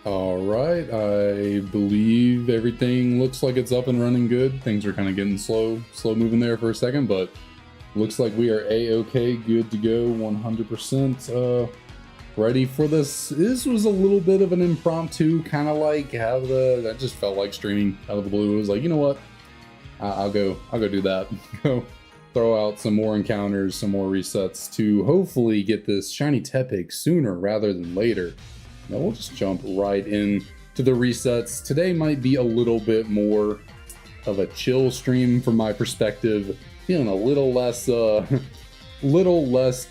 All right, I believe everything looks like it's up and running good. Things are kind of getting slow moving there for a second, but looks like we are a-okay, good to go, 100%. Ready for this. This was a little bit of an impromptu, kind of like how I just felt like streaming out of the blue. It was like, you know what? I'll go do that. Go throw out some more encounters, some more resets to hopefully get this shiny Tepig sooner rather than later. Now we'll just jump right in to the resets. Today might be a little bit more of a chill stream from my perspective. Feeling a little less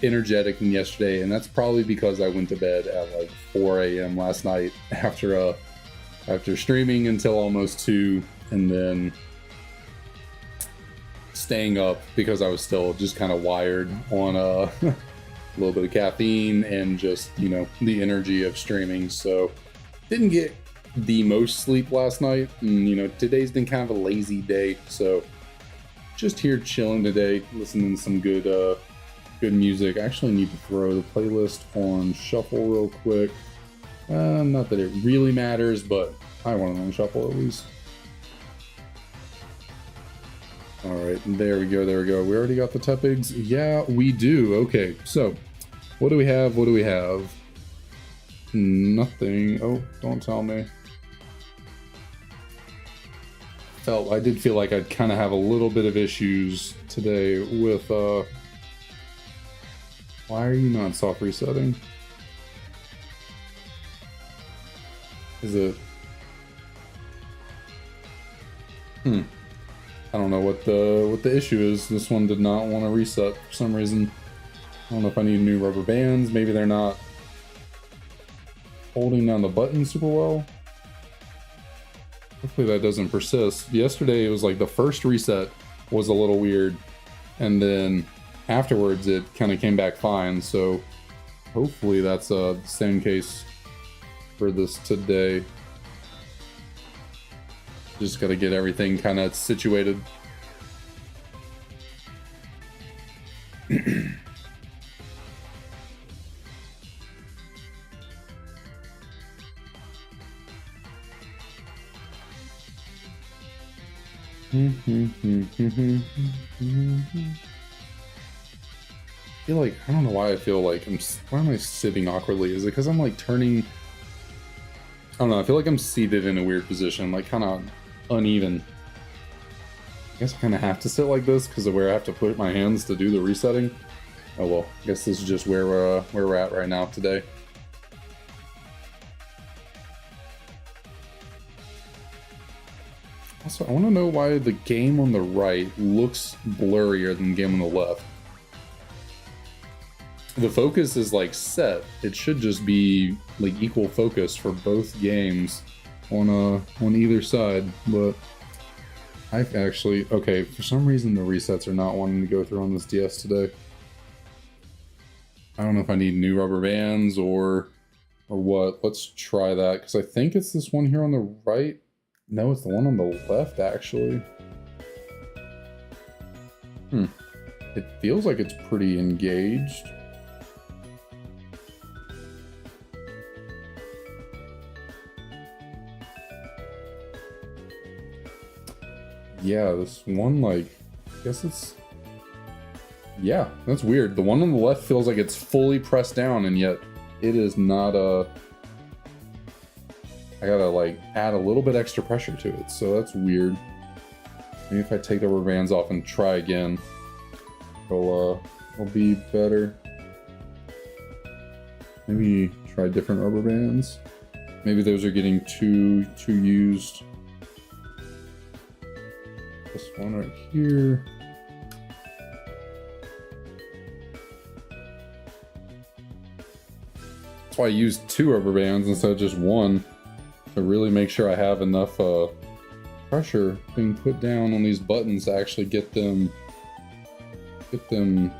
energetic than yesterday, and that's probably because I went to bed at like 4 a.m. last night after streaming until almost 2, and then staying up because I was still just kind of wired on a little bit of caffeine and just, you know, the energy of streaming. So didn't get the most sleep last night, and you know, today's been kind of a lazy day, so just here chilling today, listening to some good music. I actually need to throw the playlist on shuffle real quick. Not that it really matters, but I want it on shuffle at least. All right, there we go. We already got the Tepigs. Yeah, we do. Okay, so what do we have? Nothing. Oh, don't tell me. I did feel like I'd kind of have a little bit of issues today with why are you not soft resetting? Is it I don't know what the issue is. This one did not want to reset for some reason. I don't know if I need new rubber bands. Maybe they're not holding down the button super well. Hopefully that doesn't persist. Yesterday it was like the first reset was a little weird, and then afterwards it kind of came back fine. So hopefully that's the same case for this today. Just got to get everything kind of situated. I feel like, I don't know why I feel like why am I sitting awkwardly? Is it because I'm like turning, I don't know, I feel like I'm seated in a weird position, like kind of uneven. I guess I kind of have to sit like this because of where I have to put my hands to do the resetting. Oh well, I guess this is just where we're at right now today. Also, I want to know why the game on the right looks blurrier than the game on the left. The focus is like set. It should just be like equal focus for both games on either side, but I've actually, okay, for some reason the resets are not wanting to go through on this DS today. I don't know if I need new rubber bands or what. Let's try that, because I think it's this one here on the right. No, it's the one on the left, actually. It feels like it's pretty engaged. Yeah, this one, like, I guess it's... Yeah, that's weird. The one on the left feels like it's fully pressed down, and yet it is not I gotta like add a little bit extra pressure to it, so that's weird. Maybe if I take the rubber bands off and try again, it'll be better. Maybe try different rubber bands. Maybe those are getting too used. This one right here. That's why I used 2 rubber bands instead of just 1. To really make sure I have enough pressure being put down on these buttons to actually get them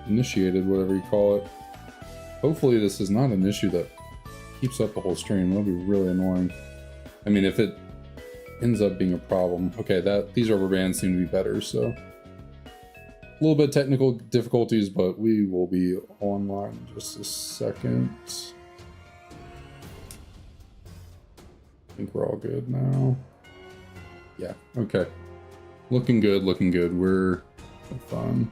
initiated, whatever you call it. Hopefully this is not an issue that keeps up the whole stream. That'll be really annoying. I mean, if it ends up being a problem. Okay, these rubber bands seem to be better, so a little bit technical difficulties, but we will be online in just a second. think we're all good now. Yeah, okay. Looking good, looking good. We're fine.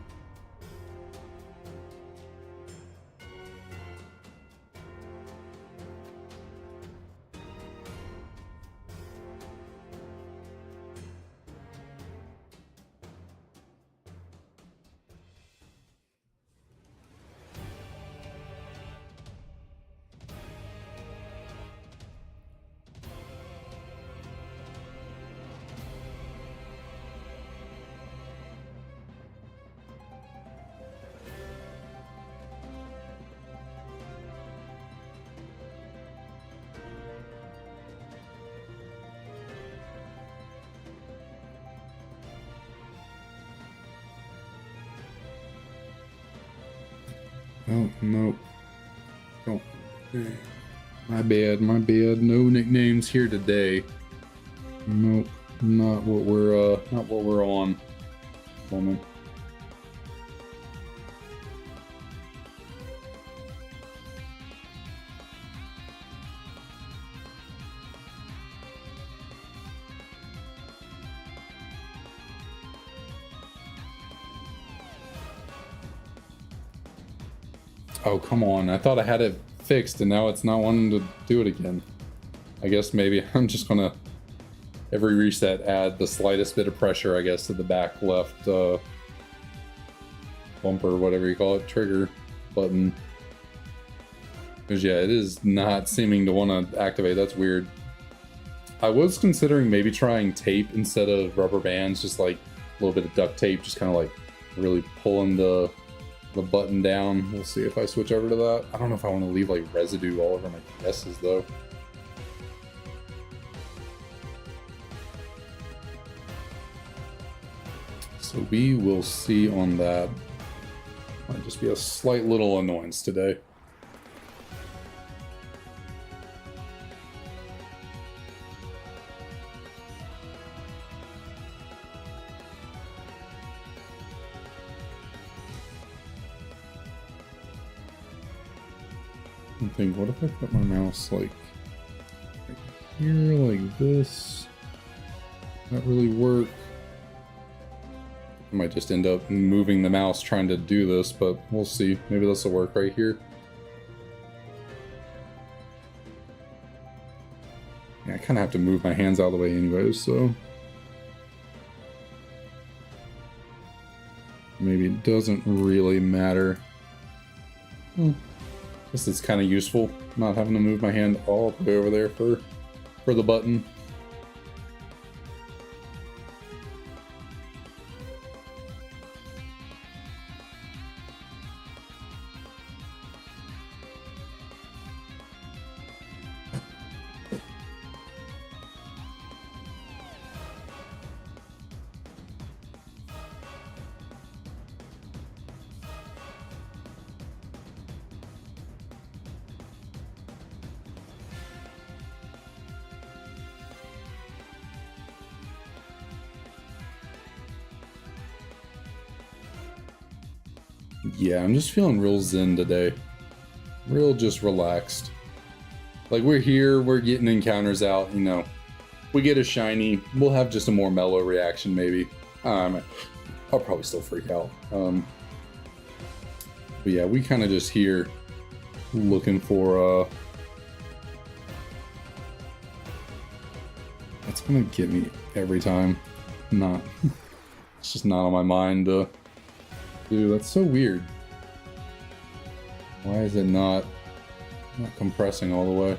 Oh, no. Oh, my bad, my bad. No nicknames here today. Nope, not what we're on. Moment. Oh, come on. I thought I had it fixed and now it's not wanting to do it again. I guess maybe I'm just gonna, every reset, add the slightest bit of pressure, I guess, to the back left bumper, whatever you call it, trigger button. Because, yeah, it is not seeming to want to activate. That's weird. I was considering maybe trying tape instead of rubber bands, just like a little bit of duct tape, just kind of like really pulling the button down. We'll see if I switch over to that. I don't know if I want to leave like residue all over my S's though. So we will see on that. Might just be a slight little annoyance today. I think, what if I put my mouse like right here, like this? Not really work. I might just end up moving the mouse trying to do this, but we'll see. Maybe this will work right here. Yeah, I kind of have to move my hands out of the way anyways, so maybe it doesn't really matter. Guess it's kind of useful not having to move my hand all the way over there for the button. Yeah, I'm just feeling real zen today. Real just relaxed. Like, we're here, we're getting encounters out, you know. We get a shiny, we'll have just a more mellow reaction maybe. I'll probably still freak out. But yeah, we kind of just here looking for that's gonna get me every time. Not it's just not on my mind. Dude, that's so weird. Why is it not compressing all the way?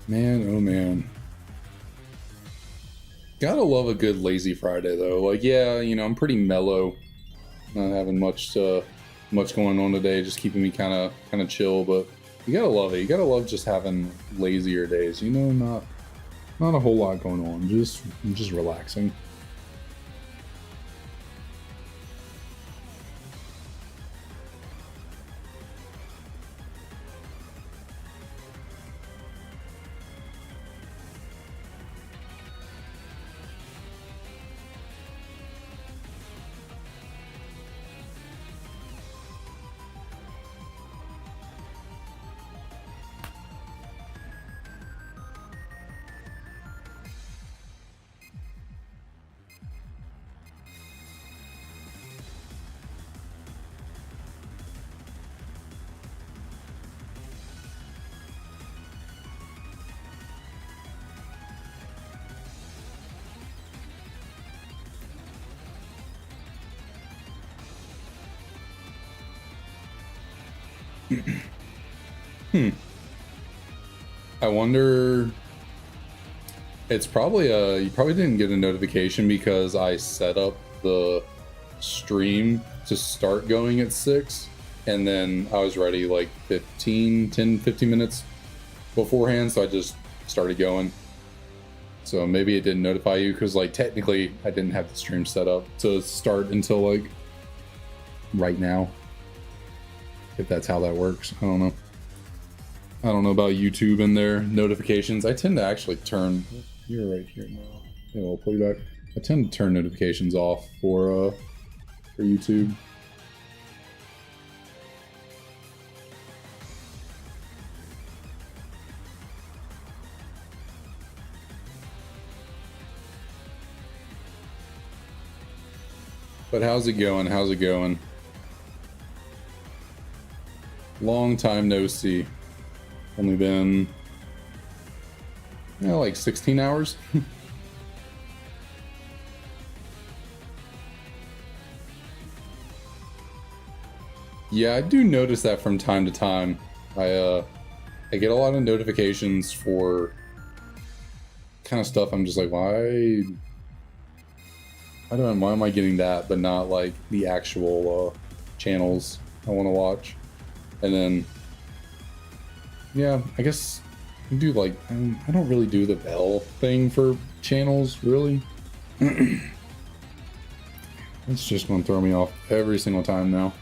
Man, oh man. Gotta love a good lazy Friday though. Like, yeah, you know, I'm pretty mellow. Not having much to much going on today, just keeping me kind of chill. But you gotta love it. You gotta love just having lazier days. You know, not a whole lot going on. Just relaxing. I wonder. It's probably you probably didn't get a notification because I set up the stream to start going at 6, and then I was ready like 15 minutes beforehand, so I just started going. So maybe it didn't notify you because like technically I didn't have the stream set up to start until like right now. If that's how that works, I don't know. I don't know about YouTube and their notifications. I tend to actually turn. You're right here now. Yeah, I'll play back. I tend to turn notifications off for YouTube. But how's it going? How's it going? Long time no see. Only been, like 16 hours. Yeah, I do notice that from time to time. I get a lot of notifications for kind of stuff. I'm just like, why am I getting that, but not like the actual channels I want to watch? And then, yeah, I guess I do like, I don't really do the bell thing for channels, really. It's just going to throw me off every single time now.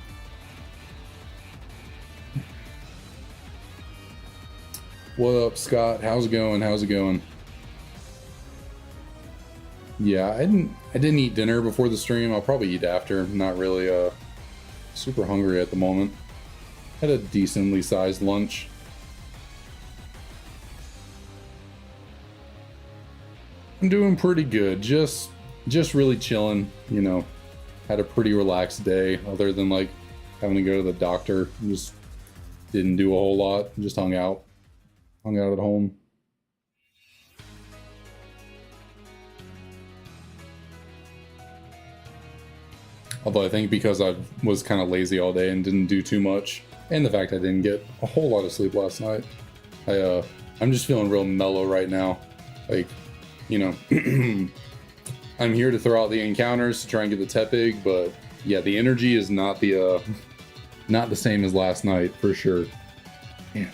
What up, Scott? How's it going? How's it going? Yeah, I didn't eat dinner before the stream. I'll probably eat after. I'm not really super hungry at the moment. Had a decently sized lunch. I'm doing pretty good. Just really chilling, you know. Had a pretty relaxed day, other than like having to go to the doctor. Just didn't do a whole lot. Just hung out at home. Although I think because I was kind of lazy all day and didn't do too much, and the fact I didn't get a whole lot of sleep last night, I'm just feeling real mellow right now. Like, you know, I'm here to throw out the encounters to try and get the Tepig, but yeah, the energy is not the same as last night for sure. Yeah.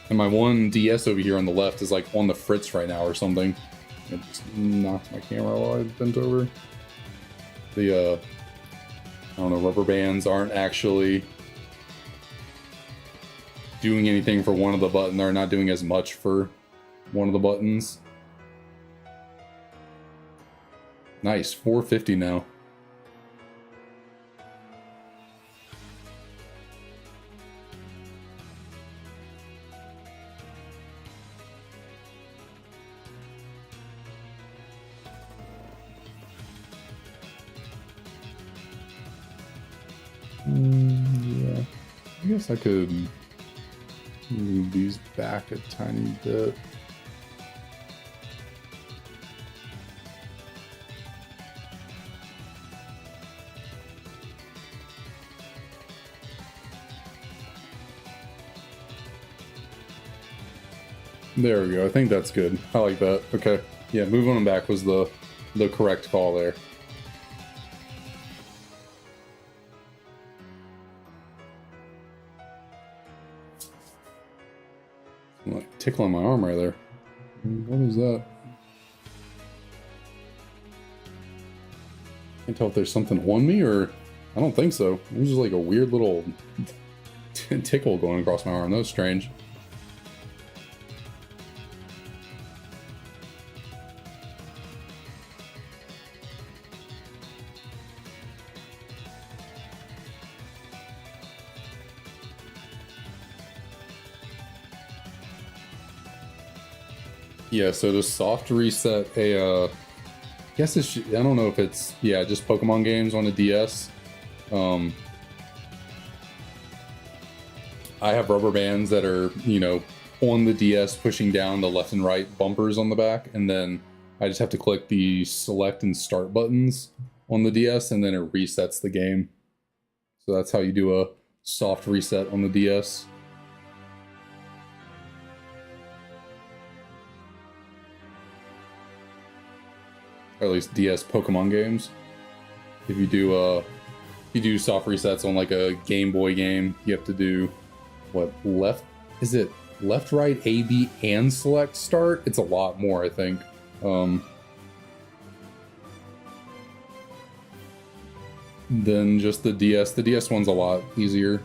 And my one DS over here on the left is like on the fritz right now or something. It knocked my camera while I bent over. The I don't know, rubber bands aren't actually doing anything for one of the buttons. They're not doing as much for one of the buttons. Nice, 450 now. Yeah, I guess I could move these back a tiny bit. There we go. I think that's good. I like that. Okay. Yeah, moving them back was the correct call there. tickling my arm right there. What is that? Can't tell if there's something on me or... I don't think so. It was just like a weird little tickle going across my arm. That was strange. Yeah, so to soft reset a, I guess it's, I don't know if it's, yeah, just Pokemon games on a DS. I have rubber bands that are, you know, on the DS pushing down the left and right bumpers on the back, and then I just have to click the select and start buttons on the DS, and then it resets the game. So that's how you do a soft reset on the DS. Or at least DS Pokemon games. If you do soft resets on like a Game Boy game, you have to do what, left, is it left, right, A, B, and select start? It's a lot more, I think. Than just the DS. The DS one's a lot easier.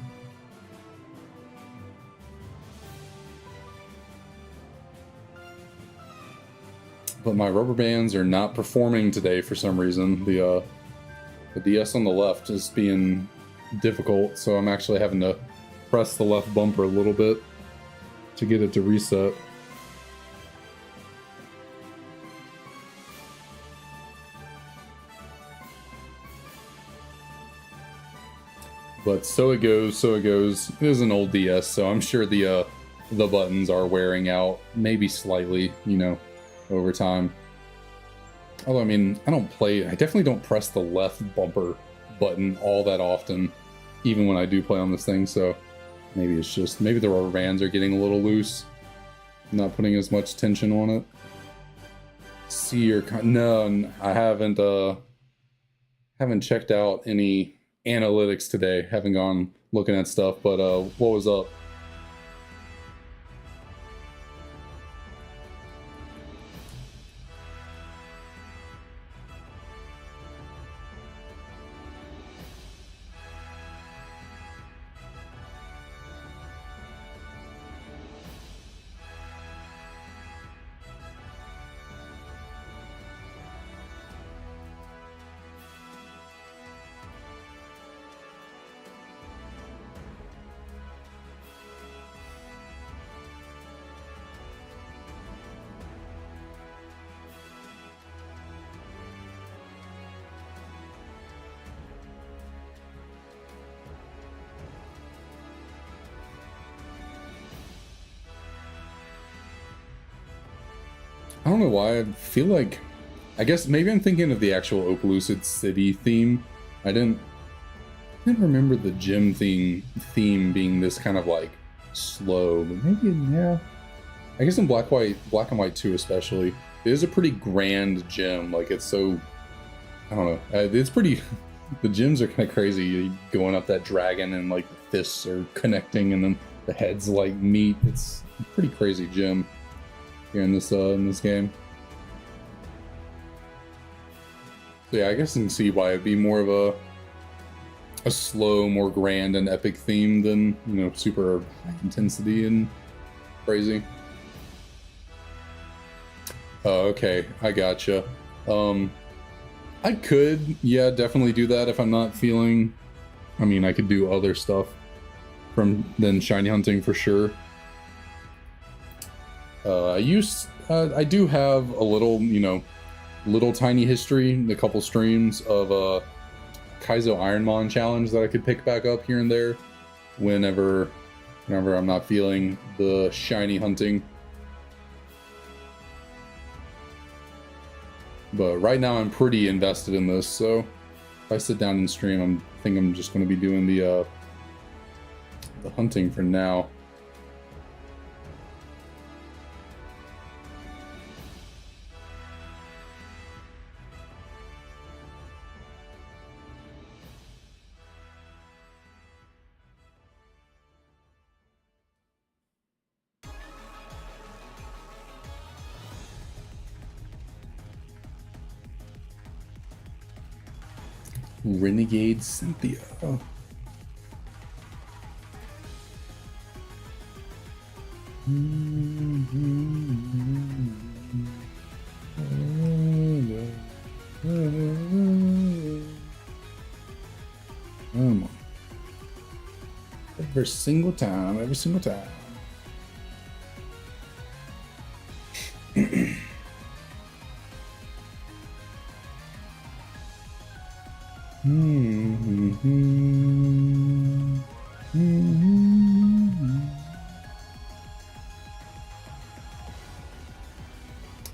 But my rubber bands are not performing today for some reason. The DS on the left is being difficult, so I'm actually having to press the left bumper a little bit to get it to reset. But so it goes, so it goes. It is an old DS, so I'm sure the buttons are wearing out, maybe slightly, you know, over time. Although, I mean, I definitely don't press the left bumper button all that often, even when I do play on this thing, so maybe it's just, maybe the rubber bands are getting a little loose, not putting as much tension on it. See your, no, I haven't checked out any analytics today, haven't gone looking at stuff, but what was up? I don't know why, I feel like, I guess maybe I'm thinking of the actual Opelucid City theme. I didn't remember the gym theme being this kind of like slow, but maybe, yeah. I guess in Black and White 2 especially, it is a pretty grand gym. Like, it's so, I don't know, it's pretty, the gyms are kind of crazy, going up that dragon and like the fists are connecting and then the heads like meet. It's a pretty crazy gym here in this game. So yeah, I guess I can see why it'd be more of a slow, more grand and epic theme than, you know, super high intensity and crazy. Oh, okay, I gotcha. I could, yeah, definitely do that if I'm not feeling, I mean, I could do other stuff than shiny hunting for sure. I do have a little, you know, little tiny history, a couple streams of Kaizo Ironmon challenge that I could pick back up here and there whenever I'm not feeling the shiny hunting. But right now I'm pretty invested in this, so if I sit down and stream, I think I'm just going to be doing the hunting for now. Renegade Cynthia. Come on. Every single time, every single time.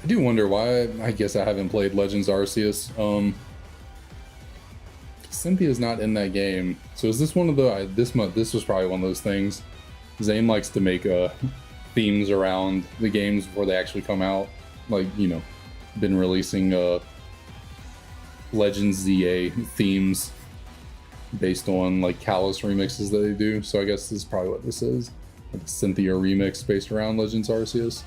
I do wonder why. I guess I haven't played Legends Arceus. Cynthia's not in that game, so is this one of the this was probably one of those things. Zane likes to make themes around the games before they actually come out, like, you know, been releasing Legends ZA themes based on like Callus remixes that they do. So I guess this is probably what this is, like a Cynthia remix based around Legends Arceus.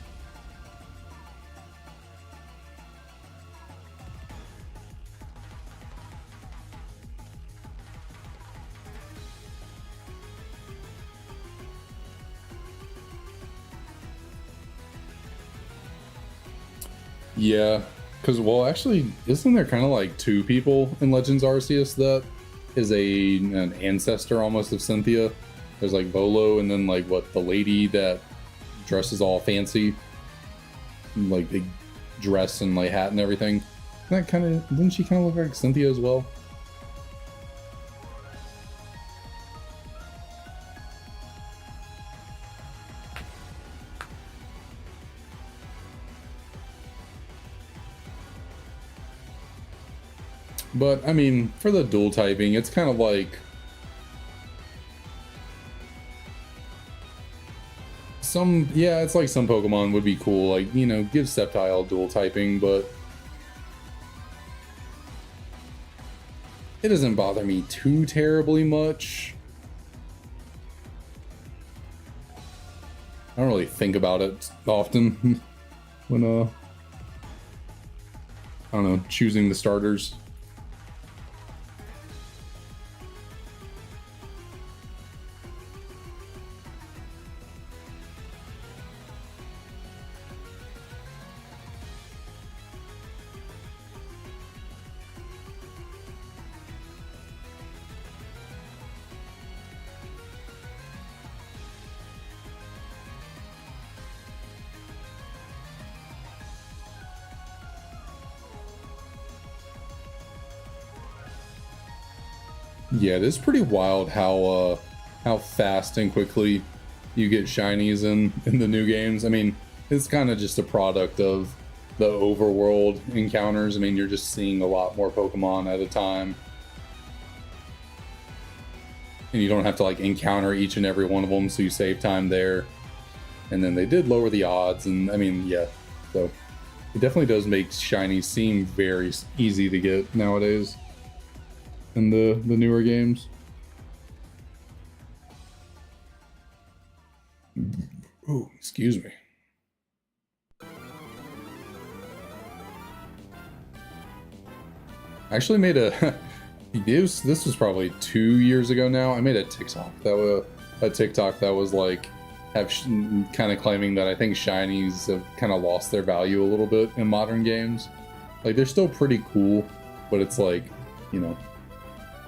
Yeah, because, well, actually, isn't there kind of like two people in Legends Arceus that is an ancestor almost of Cynthia? There's like Volo, and then like what, the lady that dresses all fancy, like big dress and like hat and everything. That kind of, didn't she kind of look like Cynthia as well? But, I mean, for the dual typing, it's kind of like it's like some Pokemon would be cool, like, you know, give Sceptile dual typing, but it doesn't bother me too terribly much. I don't really think about it often when, I don't know, choosing the starters. Yeah, it is pretty wild how fast and quickly you get shinies in the new games. I mean, it's kind of just a product of the overworld encounters. I mean, you're just seeing a lot more Pokemon at a time, and you don't have to like encounter each and every one of them, so you save time there. And then they did lower the odds, and I mean, yeah, so it definitely does make shinies seem very easy to get nowadays in the newer games. Oh, excuse me. I actually made a this was probably 2 years ago now. I made a TikTok that was like kind of claiming that I think shinies have kind of lost their value a little bit in modern games. Like, they're still pretty cool, but it's like, you know,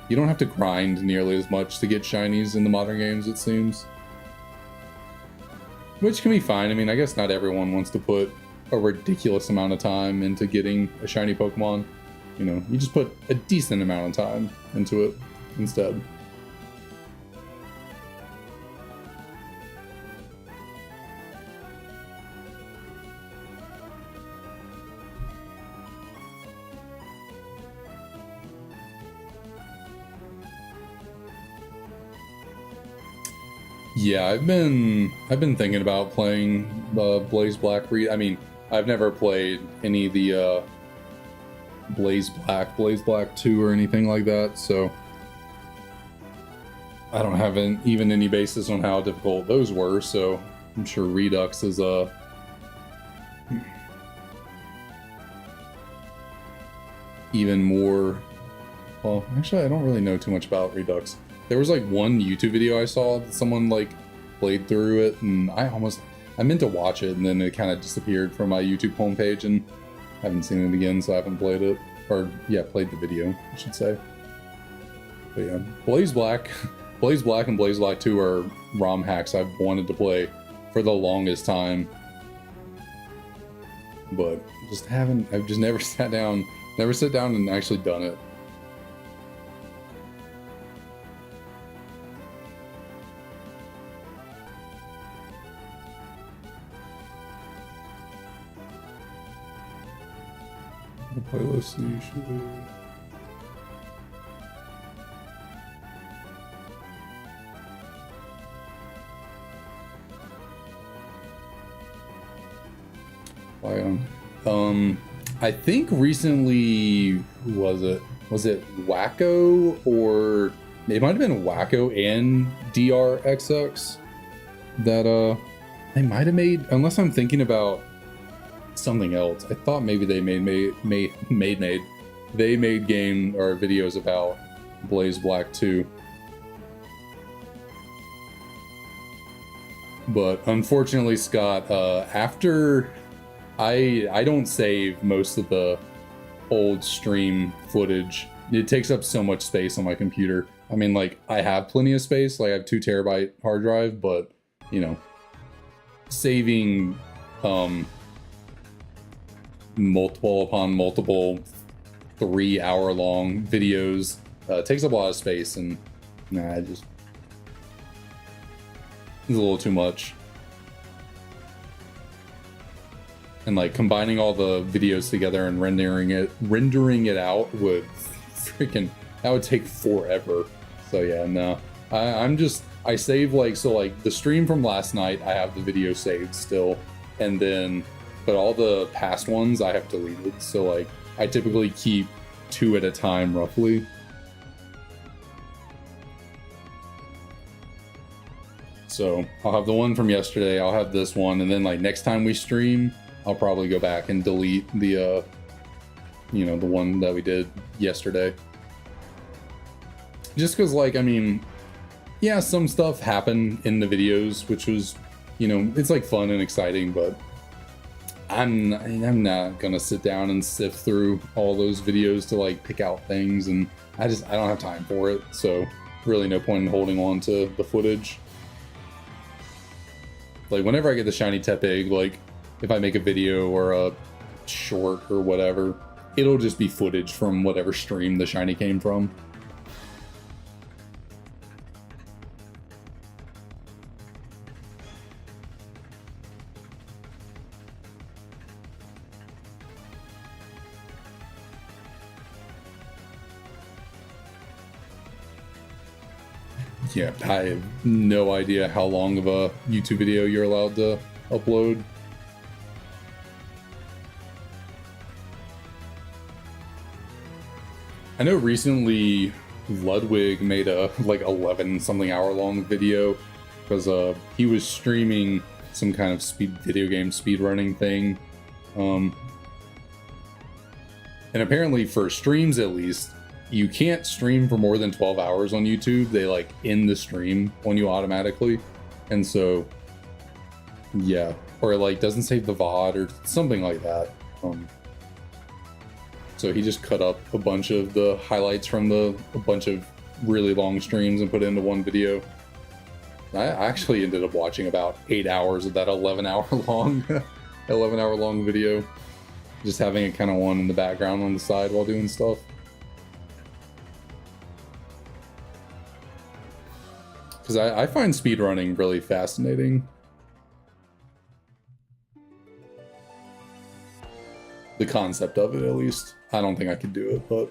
you don't have to grind nearly as much to get shinies in the modern games, it seems. Which can be fine. I mean, I guess not everyone wants to put a ridiculous amount of time into getting a shiny Pokemon. You know, you just put a decent amount of time into it instead. Yeah, I've been thinking about playing Blaze Black. I mean, I've never played any of the Blaze Black 2 or anything like that, so I don't have even any basis on how difficult those were, so I'm sure Redux is even more Well, actually, I don't really know too much about Redux. There was like one YouTube video I saw that someone like played through it, and I meant to watch it, and then it kind of disappeared from my YouTube homepage, and I haven't seen it again, so I haven't played it. Or, yeah, played the video, I should say. But yeah, Blaze Black, Blaze Black and Blaze Black 2 are ROM hacks I've wanted to play for the longest time. But I've just never sat down and actually done it. The playlist usually. I think recently, was it Wacko, or it might have been Wacko and DRXX that they might have made, unless I'm thinking about something else. I thought maybe they made game or videos about Blaze Black 2. But unfortunately, Scott, after I don't save most of the old stream footage. It takes up so much space on my computer. I mean, like, I have plenty of space. Like, I have 2 terabyte hard drive, but, you know, saving multiple upon multiple 3-hour-long videos takes up a lot of space, and it's a little too much. And like combining all the videos together and rendering it out would that would take forever. So yeah, no, I save like the stream from last night, I have the video saved still, and then but all the past ones I have deleted. So like I typically keep 2 at a time roughly. So I'll have the one from yesterday, I'll have this one, and then like next time we stream, I'll probably go back and delete the, the one that we did yesterday. Just because, like, I mean, yeah, some stuff happened in the videos, which was, it's like fun and exciting, but I'm not gonna sit down and sift through all those videos to like pick out things, and I don't have time for it. So really no point in holding on to the footage. Like whenever I get the shiny Tepig, like, if I make a video or a short or whatever, it'll just be footage from whatever stream the shiny came from. Yeah, I have no idea how long of a YouTube video you're allowed to upload. I know recently Ludwig made a like 11-something hour long video because he was streaming some kind of video game speedrunning thing. And apparently for streams at least, you can't stream for more than 12 hours on YouTube. They like end the stream on you automatically. And so, yeah, or it like doesn't save the VOD or something like that. So he just cut up a bunch of the highlights from a bunch of really long streams and put it into one video. I actually ended up watching about 8 hours of that 11-hour long video, just having it kind of on in the background on the side while doing stuff. Because I find speedrunning really fascinating. The concept of it, at least. I don't think I could do it, but...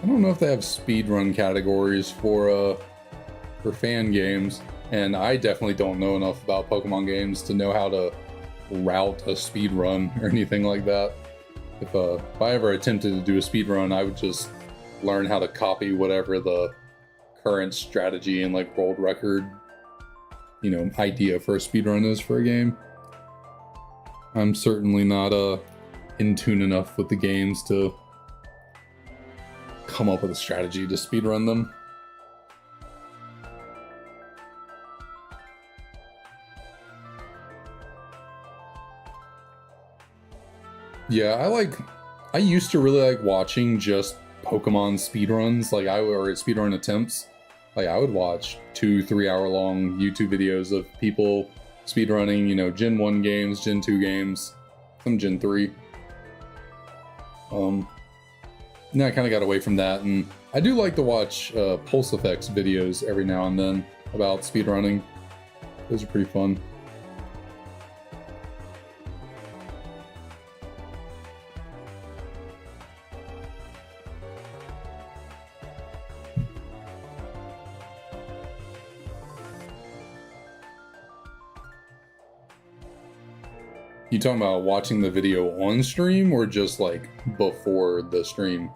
I don't know if they have speedrun categories for fan games, and I definitely don't know enough about Pokemon games to know how to route a speedrun or anything like that. If I ever attempted to do a speedrun, I would just learn how to copy whatever the current strategy and like world record, you know, idea for a speedrun is for a game. I'm certainly not in tune enough with the games to come up with a strategy to speedrun them. Yeah, I used to really like watching just Pokemon speedruns, like or speedrun attempts. Like I would watch 2-3 hour long YouTube videos of people speedrunning, you know, Gen 1 games, Gen 2 games, some Gen 3. Now I kind of got away from that, and I do like to watch Pulse Effects videos every now and then about speedrunning. Those are pretty fun. You talking about watching the video on stream or just like before the stream?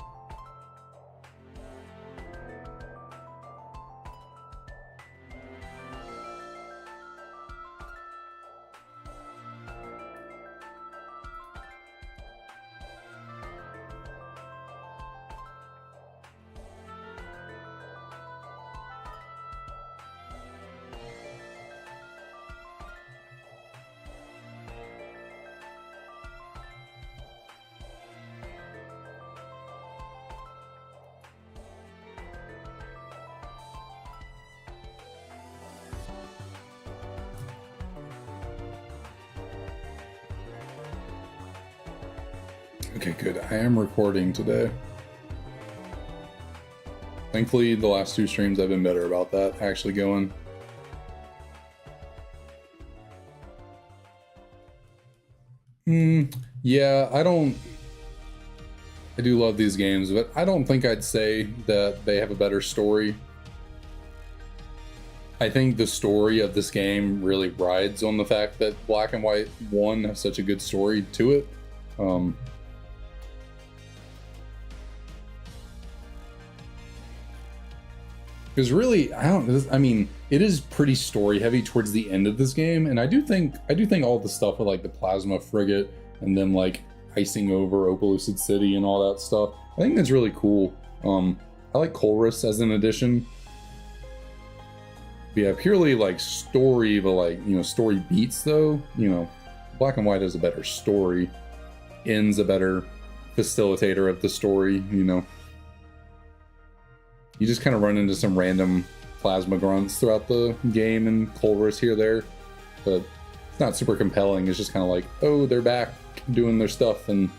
Okay, good. I am recording today. Thankfully, the last 2 streams I've been better about that, actually going. Yeah, I do love these games, but I don't think I'd say that they have a better story. I think the story of this game really rides on the fact that Black and White 1 has such a good story to it. Because really, I mean, it is pretty story heavy towards the end of this game, and I do think all the stuff with like the plasma frigate and then like icing over Opalucid City and all that stuff, I think that's really cool. I like Colress as an addition. But yeah, purely like story, but like, you know, story beats though, you know, Black and White has a better story, N's a better facilitator of the story, you know. You just kind of run into some random plasma grunts throughout the game and Colress here or there, but it's not super compelling. It's just kind of like, oh, they're back doing their stuff, and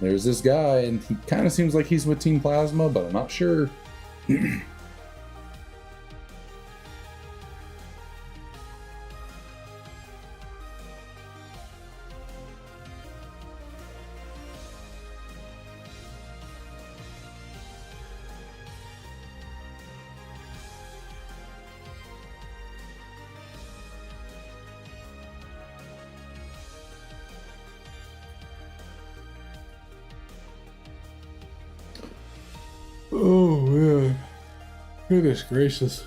there's this guy, and he kind of seems like he's with Team Plasma, but I'm not sure. Oh man, goodness gracious.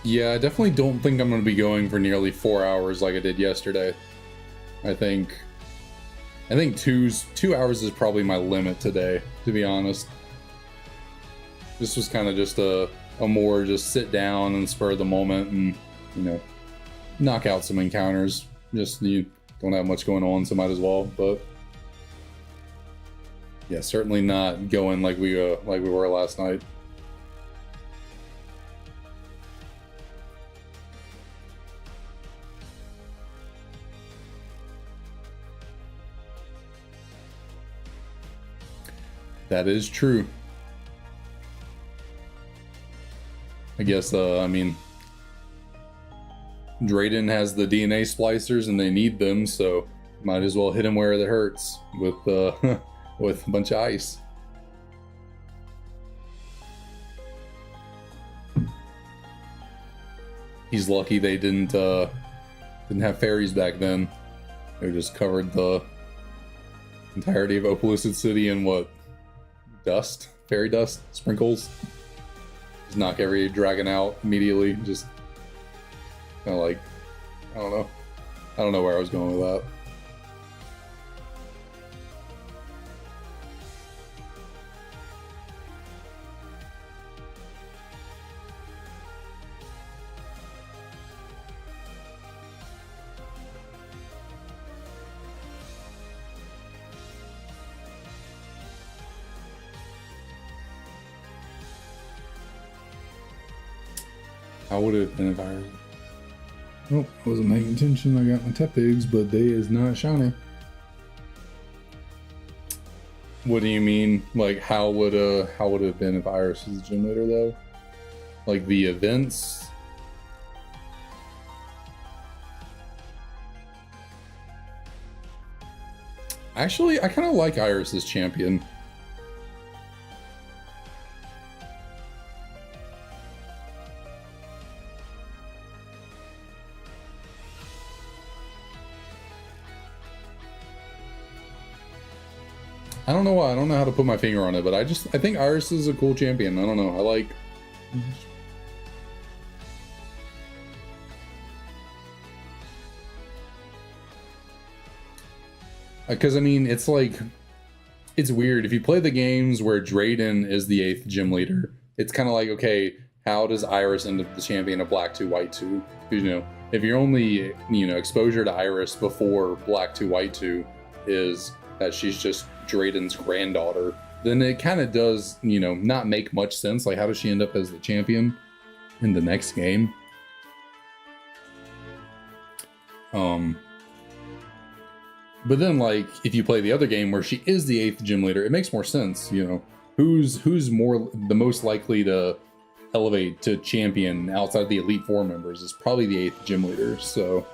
Yeah, I definitely don't think I'm going to be going for nearly 4 hours like I did yesterday. I think 2 hours is probably my limit today, to be honest. This was kind of just a more just sit down and spur of the moment and, you know, knock out some encounters. Just, you don't have much going on, so might as well. But yeah, certainly not going like we were last night. That is true. I guess, I mean, Drayden has the DNA splicers and they need them, so might as well hit him where it hurts with, with a bunch of ice. He's lucky they didn't have fairies back then. They just covered the entirety of Opaloosa City in what? Dust? Fairy dust? Sprinkles? Just knock every dragon out immediately. Just kind of like, I don't know. I don't know where I was going with that. I would have been if I was... Oh, I wasn't paying attention. I got my Tepigs, but they is not shiny. What do you mean? Like, how would it have been if Iris was the gym leader, though? Like, the events? Actually, I kind of like Iris as champion. I don't know why. I don't know how to put my finger on it, but I think Iris is a cool champion. I don't know. I like... Because, I mean, it's like... It's weird. If you play the games where Drayden is the 8th gym leader, it's kind of like, okay, how does Iris end up the champion of Black 2, White 2? You know, if your only, exposure to Iris before Black 2, White 2 is that she's just Drayden's granddaughter, then it kind of does, not make much sense. Like, how does she end up as the champion in the next game? But then, like, if you play the other game where she is the 8th gym leader, it makes more sense. Who's the most likely to elevate to champion outside the Elite Four members is probably the 8th gym leader. So.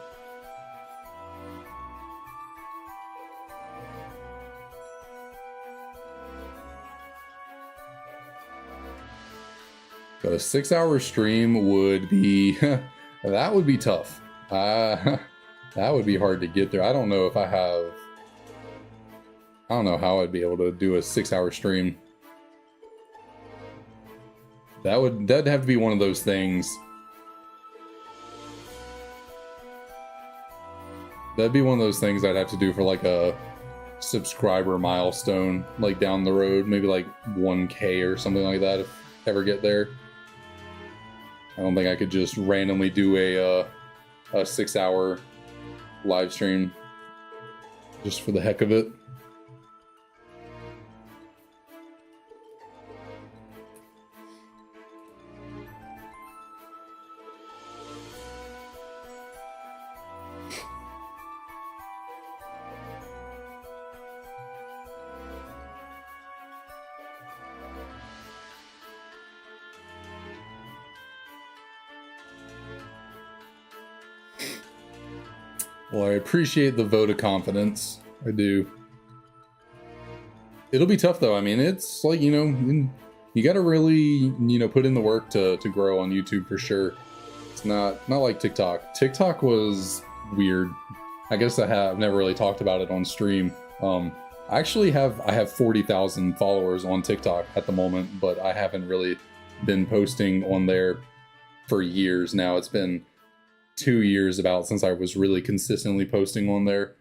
But a 6-hour stream would be, that would be tough. That would be hard to get there. I don't know how I'd be able to do a 6-hour stream. That'd have to be one of those things. That'd be one of those things I'd have to do for like a subscriber milestone, like down the road, maybe like 1K or something like that, if I ever get there. I don't think I could just randomly do a 6-hour live stream just for the heck of it. Well, I appreciate the vote of confidence. I do. It'll be tough, though. I mean, it's like, you got to really, put in the work to grow on YouTube for sure. It's not like TikTok. TikTok was weird. I guess I've never really talked about it on stream. I have 40,000 followers on TikTok at the moment, but I haven't really been posting on there for years now. It's been 2 years about since I was really consistently posting on there.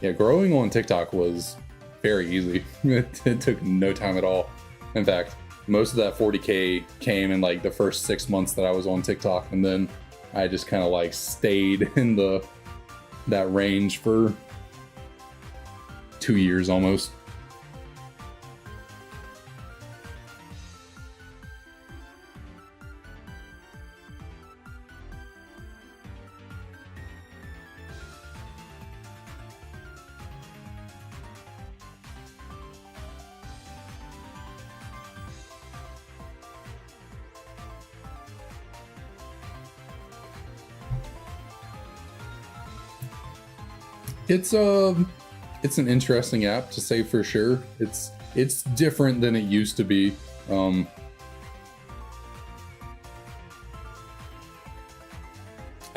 Yeah, growing on TikTok was very easy. It took no time at all. In fact, most of that 40K came in like the first 6 months that I was on TikTok, and then I just kind of like stayed in that range for 2 years almost. It's an interesting app to say for sure. It's different than it used to be. I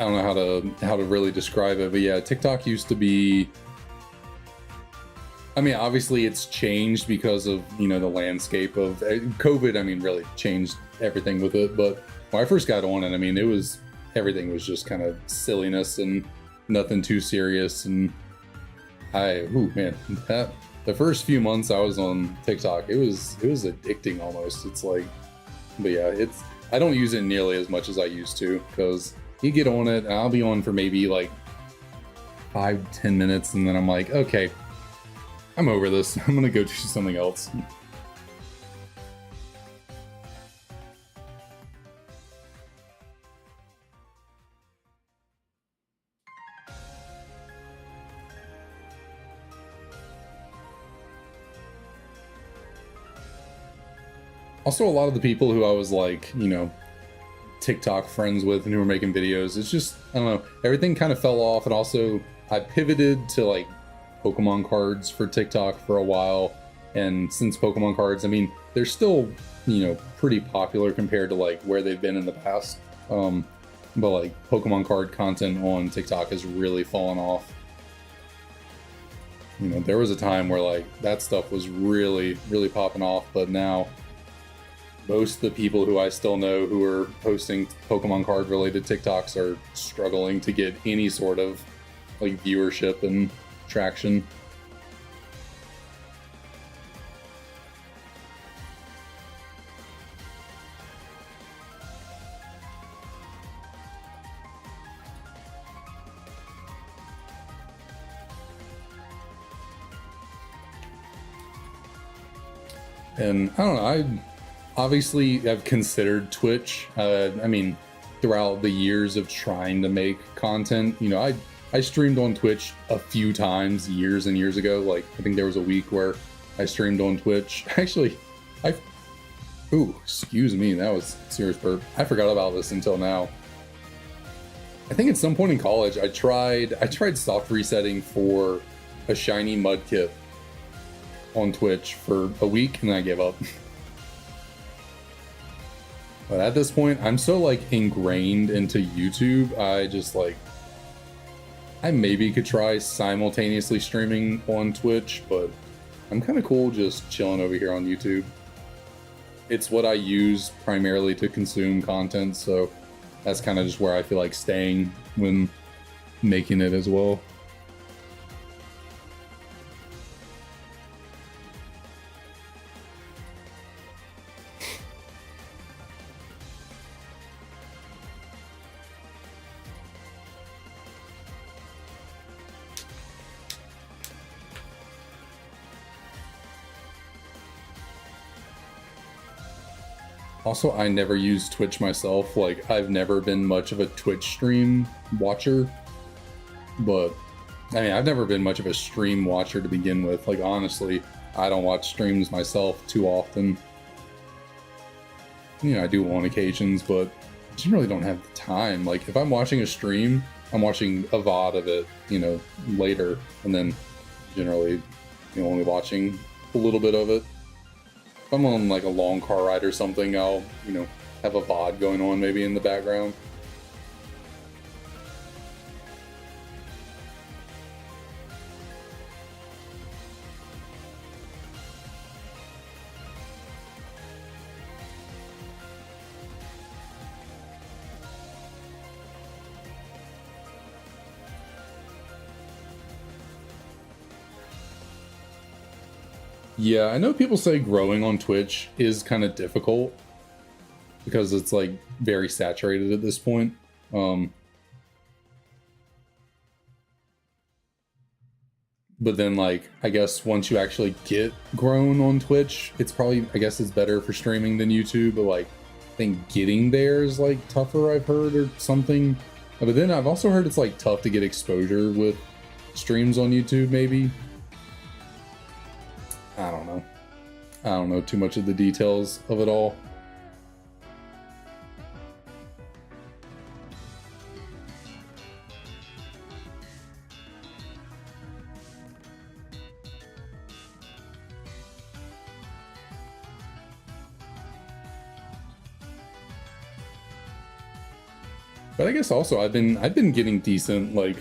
don't know how to really describe it, but yeah, TikTok used to be. I mean, obviously it's changed because of, you know, the landscape of COVID. I mean, really changed everything with it. But when I first got on it, I mean, everything was just kind of silliness and nothing too serious. And man, the first few months I was on TikTok, it was addicting almost. It's like, but yeah, I don't use it nearly as much as I used to, because you get on it and I'll be on for maybe like 5-10 minutes, and then I'm like, okay, I'm over this. I'm gonna go do something else. Also, a lot of the people who I was like, you know, TikTok friends with and who were making videos, it's just, I don't know, everything kind of fell off. And also I pivoted to like Pokemon cards for TikTok for a while. And since Pokemon cards, I mean, they're still, you know, pretty popular compared to like where they've been in the past. But like Pokemon card content on TikTok has really fallen off. You know, there was a time where like that stuff was really, really popping off, but now most of the people who I still know who are posting Pokemon card related TikToks are struggling to get any sort of like viewership and traction. And I don't know, I obviously have considered Twitch. I mean, throughout the years of trying to make content, you know, I streamed on Twitch a few times years and years ago. Like, I think there was a week where I streamed on Twitch. Actually, excuse me, that was a serious burp. I forgot about this until now. I think at some point in college, I tried soft resetting for a shiny Mudkip on Twitch for a week, and then I gave up. But at this point, I'm so like ingrained into YouTube, I just like, I maybe could try simultaneously streaming on Twitch, but I'm kind of cool just chilling over here on YouTube. It's what I use primarily to consume content, so that's kind of just where I feel like staying when making it as well. Also, I never use Twitch myself. Like, I've never been much of a Twitch stream watcher, but I mean, I've never been much of a stream watcher to begin with. Like, honestly, I don't watch streams myself too often. You know, I do on occasions, but I generally don't have the time. Like, if I'm watching a stream, I'm watching a VOD of it, you know, later, and then generally, you know, only watching a little bit of it. If I'm on like a long car ride or something, I'll, you know, have a VOD going on maybe in the background. Yeah, I know people say growing on Twitch is kind of difficult because it's like very saturated at this point. But then like, I guess once you actually get grown on Twitch, it's probably, I guess it's better for streaming than YouTube, but like, I think getting there is like tougher, I've heard, or something. But then I've also heard it's like tough to get exposure with streams on YouTube, maybe. I don't know. I don't know too much of the details of it all. But I guess also I've been getting decent like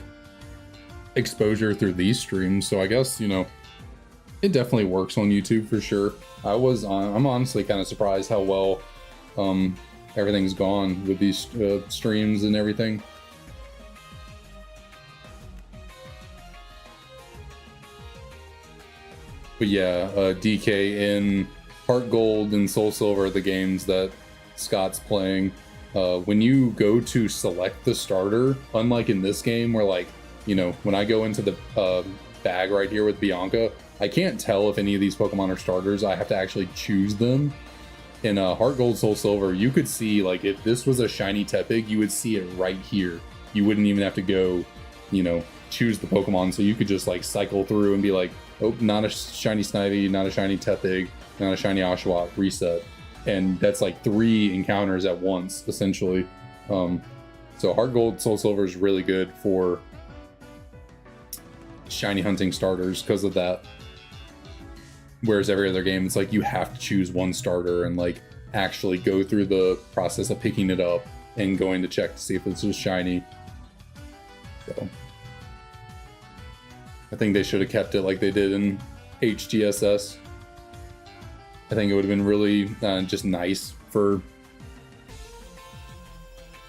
exposure through these streams, so I guess, you know, it definitely works on YouTube for sure. I'm honestly kind of surprised how well everything's gone with these streams and everything. But yeah, DK and Heart Gold and Soul Silver are the games that Scott's playing. When you go to select the starter, unlike in this game where, like, you know, when I go into the bag right here with Bianca, I can't tell if any of these Pokemon are starters. I have to actually choose them. In Heart Gold, Soul Silver, you could see, like, if this was a shiny Tepig, you would see it right here. You wouldn't even have to go, you know, choose the Pokemon, so you could just, like, cycle through and be like, oh, not a shiny Snivy, not a shiny Tepig, not a shiny Oshawott, reset. And that's like 3 encounters at once, essentially. So Heart Gold, Soul Silver is really good for shiny hunting starters because of that. Whereas every other game, it's like you have to choose one starter and like actually go through the process of picking it up and going to check to see if it's just shiny. So I think they should have kept it like they did in HGSS. I think it would have been really just nice for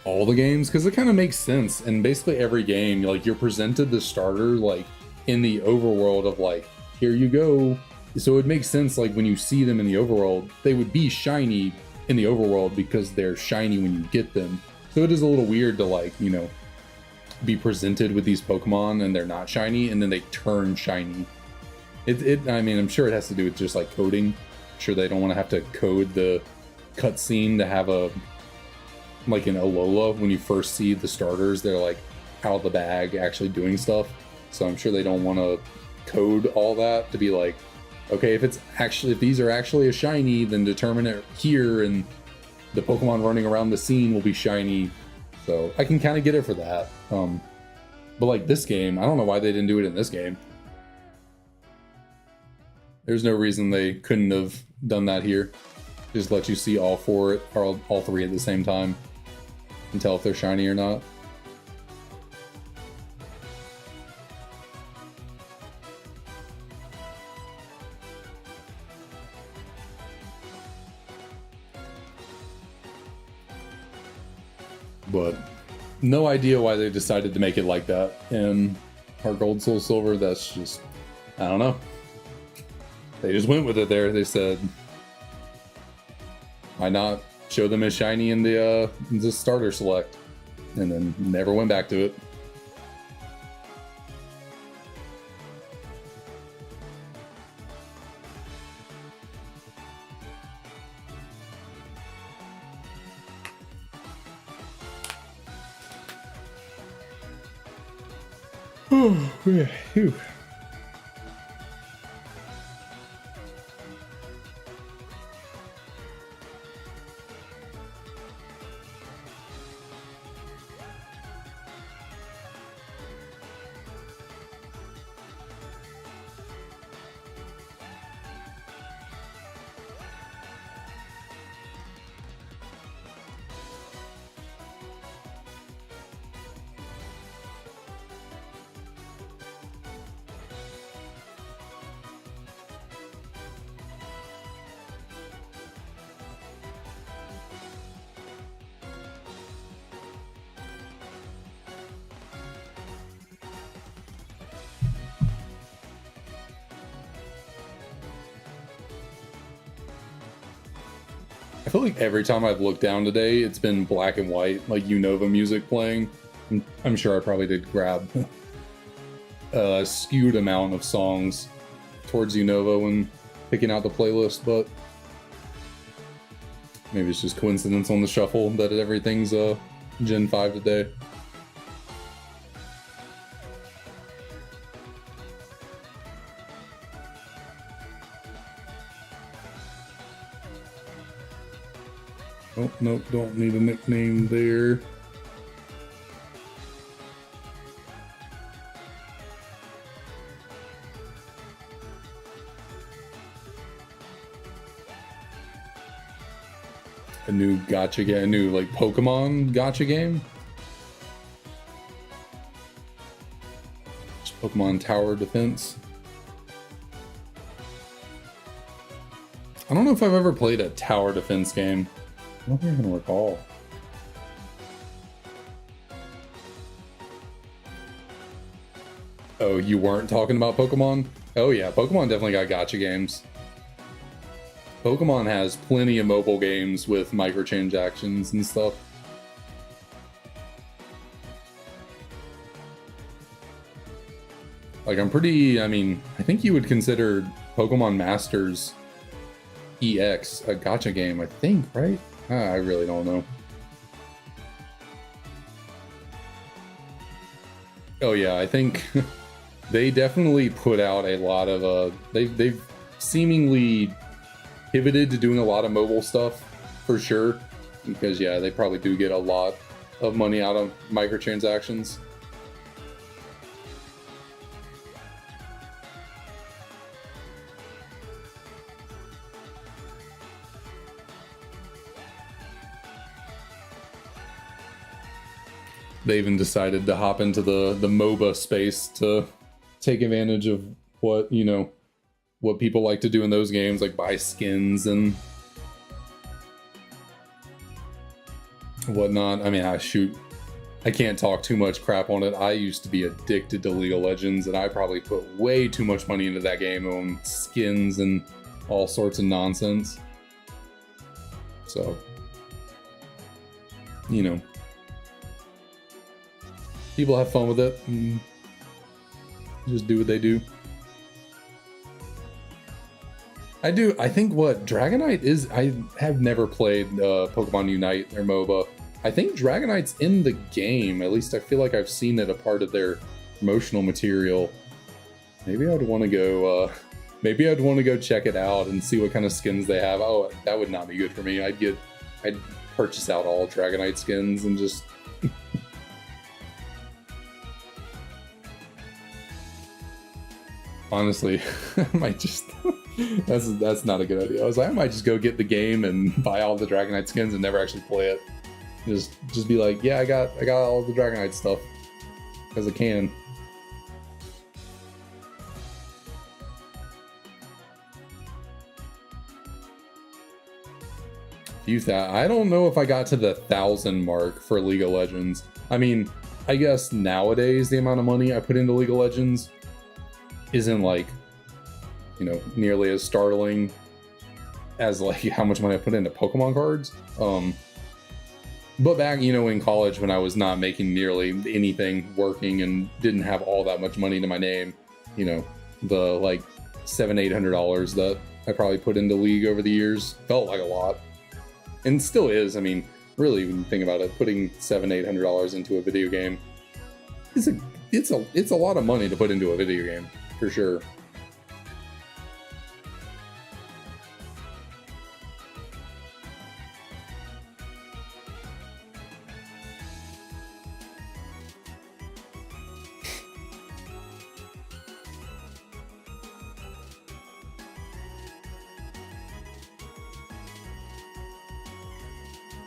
all the games, because it kind of makes sense. And basically every game, like, you're presented the starter like in the overworld of like, here you go. So it makes sense, like, when you see them in the overworld, they would be shiny in the overworld because they're shiny when you get them. So it is a little weird to, like, you know, be presented with these Pokemon and they're not shiny and then they turn shiny. I mean, I'm sure it has to do with just like coding. I'm sure they don't want to have to code the cutscene to have a, like in Alola, when you first see the starters, they're like out of the bag actually doing stuff. So I'm sure they don't want to code all that to be like, okay, if these are actually a shiny, then determine it here and the Pokemon running around the scene will be shiny. So I can kind of get it for that. But like this game, I don't know why they didn't do it in this game. There's no reason they couldn't have done that here. Just let you see all 4 or all 3 at the same time and tell if they're shiny or not. But no idea why they decided to make it like that. And Heart Gold, Soul Silver, that's just, I don't know. They just went with it there. They said, why not show them as shiny in the starter select? And then never went back to it. Oh, yeah. Whew. I feel like every time I've looked down today, it's been black and white, like Unova music playing. I'm sure I probably did grab a skewed amount of songs towards Unova when picking out the playlist, but maybe it's just coincidence on the shuffle that everything's Gen 5 today. Oh, nope, don't need a nickname there. A new gacha game, a new like Pokemon gacha game. Pokemon Tower Defense. I don't know if I've ever played a tower defense game. I don't think I can recall. Oh, you weren't talking about Pokemon? Oh yeah, Pokemon definitely got gacha games. Pokemon has plenty of mobile games with microtransactions and stuff. Like, I think you would consider Pokemon Masters EX a gacha game, I think, right? I really don't know. Oh yeah, I think they definitely put out a lot of they've seemingly pivoted to doing a lot of mobile stuff for sure, because yeah, they probably do get a lot of money out of microtransactions. They even decided to hop into the MOBA space to take advantage of what, you know, what people like to do in those games, like buy skins and whatnot. I mean, I can't talk too much crap on it. I used to be addicted to League of Legends, and I probably put way too much money into that game on skins and all sorts of nonsense. So, you know, people have fun with it and just do what they do. I think what Dragonite is, I have never played Pokemon Unite or MOBA. I think Dragonite's in the game. At least I feel like I've seen it a part of their promotional material. Maybe I'd want to go check it out and see what kind of skins they have. Oh, that would not be good for me. I'd purchase out all Dragonite skins and just honestly, I might just that's not a good idea. I was like, I might just go get the game and buy all the Dragonite skins and never actually play it. Just be like, yeah, I got all the Dragonite stuff because I can. I don't know if I got to the 1,000 mark for League of Legends. I mean, I guess nowadays the amount of money I put into League of Legends isn't like, you know, nearly as startling as like how much money I put into Pokemon cards. But back, you know, in college when I was not making nearly anything working and didn't have all that much money to my name, you know, the like $700-800 that I probably put into League over the years felt like a lot, and still is. I mean, really, when you think about it, putting $700-800 into a video game is it's a lot of money to put into a video game for sure.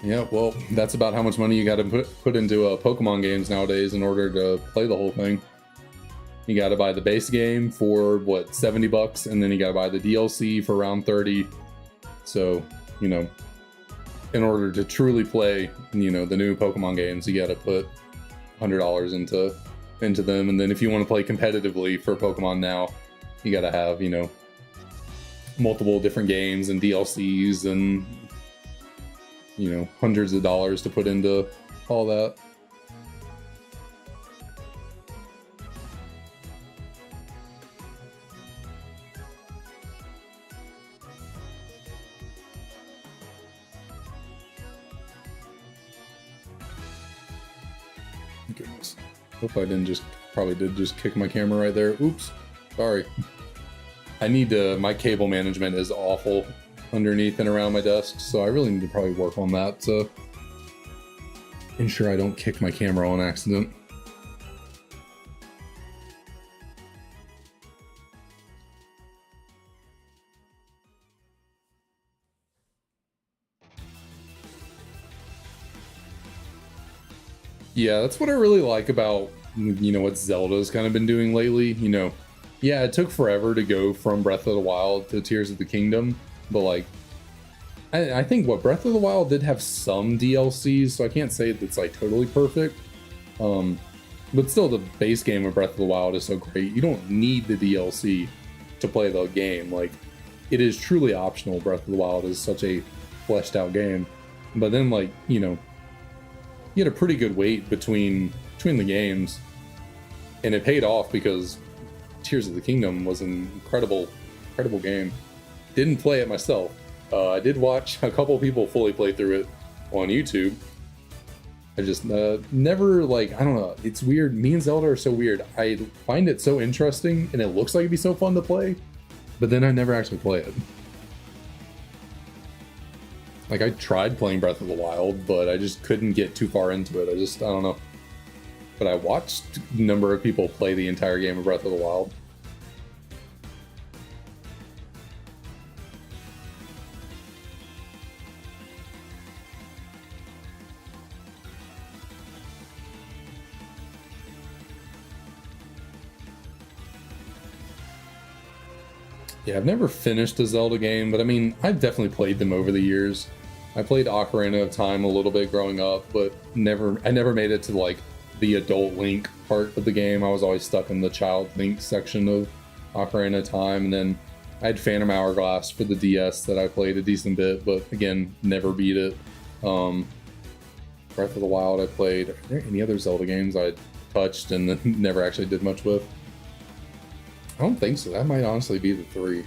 Yeah, well, that's about how much money you got to put into Pokemon games nowadays in order to play the whole thing. You got to buy the base game for what, $70, and then you got to buy the DLC for around 30. So, you know, in order to truly play, you know, the new Pokemon games, you got to put $100 into them. And then if you want to play competitively for Pokemon now, you got to have, you know, multiple different games and DLCs and, you know, hundreds of dollars to put into all that. Goodness. Hope I probably did just kick my camera right there. Oops. Sorry. I need to, my cable management is awful underneath and around my desk, so I really need to probably work on that to ensure I don't kick my camera on accident. Yeah, that's what I really like about you know, what Zelda's kind of been doing lately. You know, yeah, it took forever to go from Breath of the Wild to Tears of the Kingdom, but like, I think what Breath of the Wild did have some DLCs, so I can't say it's like totally perfect. But still, the base game of Breath of the Wild is so great. You don't need the DLC to play the game. Like, it is truly optional. Breath of the Wild is such a fleshed out game. But then, like, you know, you had a pretty good wait between the games, and it paid off because Tears of the Kingdom was an incredible game. Didn't play it myself. I did watch a couple people fully play through it on YouTube. I just never, like, I don't know, it's weird. Me and Zelda are so weird. I find it so interesting and it looks like it'd be so fun to play, but then I never actually play it. Like, I tried playing Breath of the Wild, but I just couldn't get too far into it. I don't know. But I watched a number of people play the entire game of Breath of the Wild. Yeah, I've never finished a Zelda game, but I mean, I've definitely played them over the years. I played Ocarina of Time a little bit growing up, but I never made it to like the adult Link part of the game. I was always stuck in the child Link section of Ocarina of Time, and then I had Phantom Hourglass for the DS that I played a decent bit, but again, never beat it. Breath of the Wild I played. Are there any other Zelda games I touched and then never actually did much with? I don't think so. That might honestly be the 3.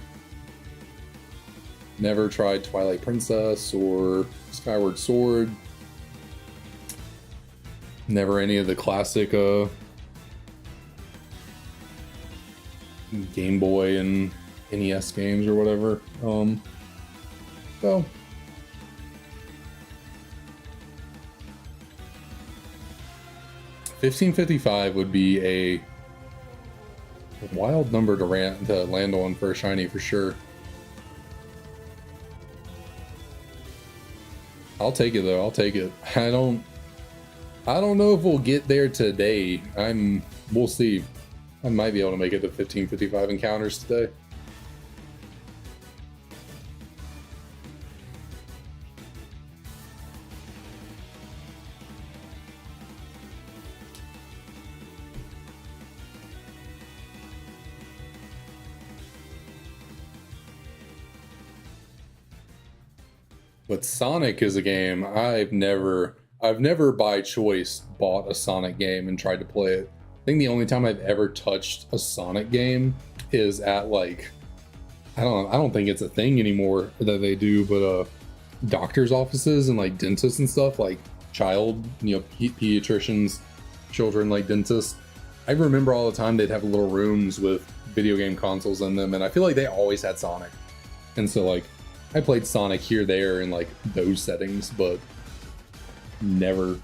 Never tried Twilight Princess or Skyward Sword. Never any of the classic Game Boy and NES games or whatever. So 1555 would be a wild number to land on for a shiny for sure. I'll take it though. I'll take it. I don't know if we'll get there today. We'll see. I might be able to make it to 1555 encounters today. But Sonic is a game I've never by choice bought a Sonic game and tried to play it. I think the only time I've ever touched a Sonic game is at like, I don't think it's a thing anymore that they do, but doctors' offices and like dentists and stuff, like pediatricians, children like dentists. I remember all the time they'd have little rooms with video game consoles in them, and I feel like they always had Sonic. And so like, I played Sonic here, there, in like those settings, but never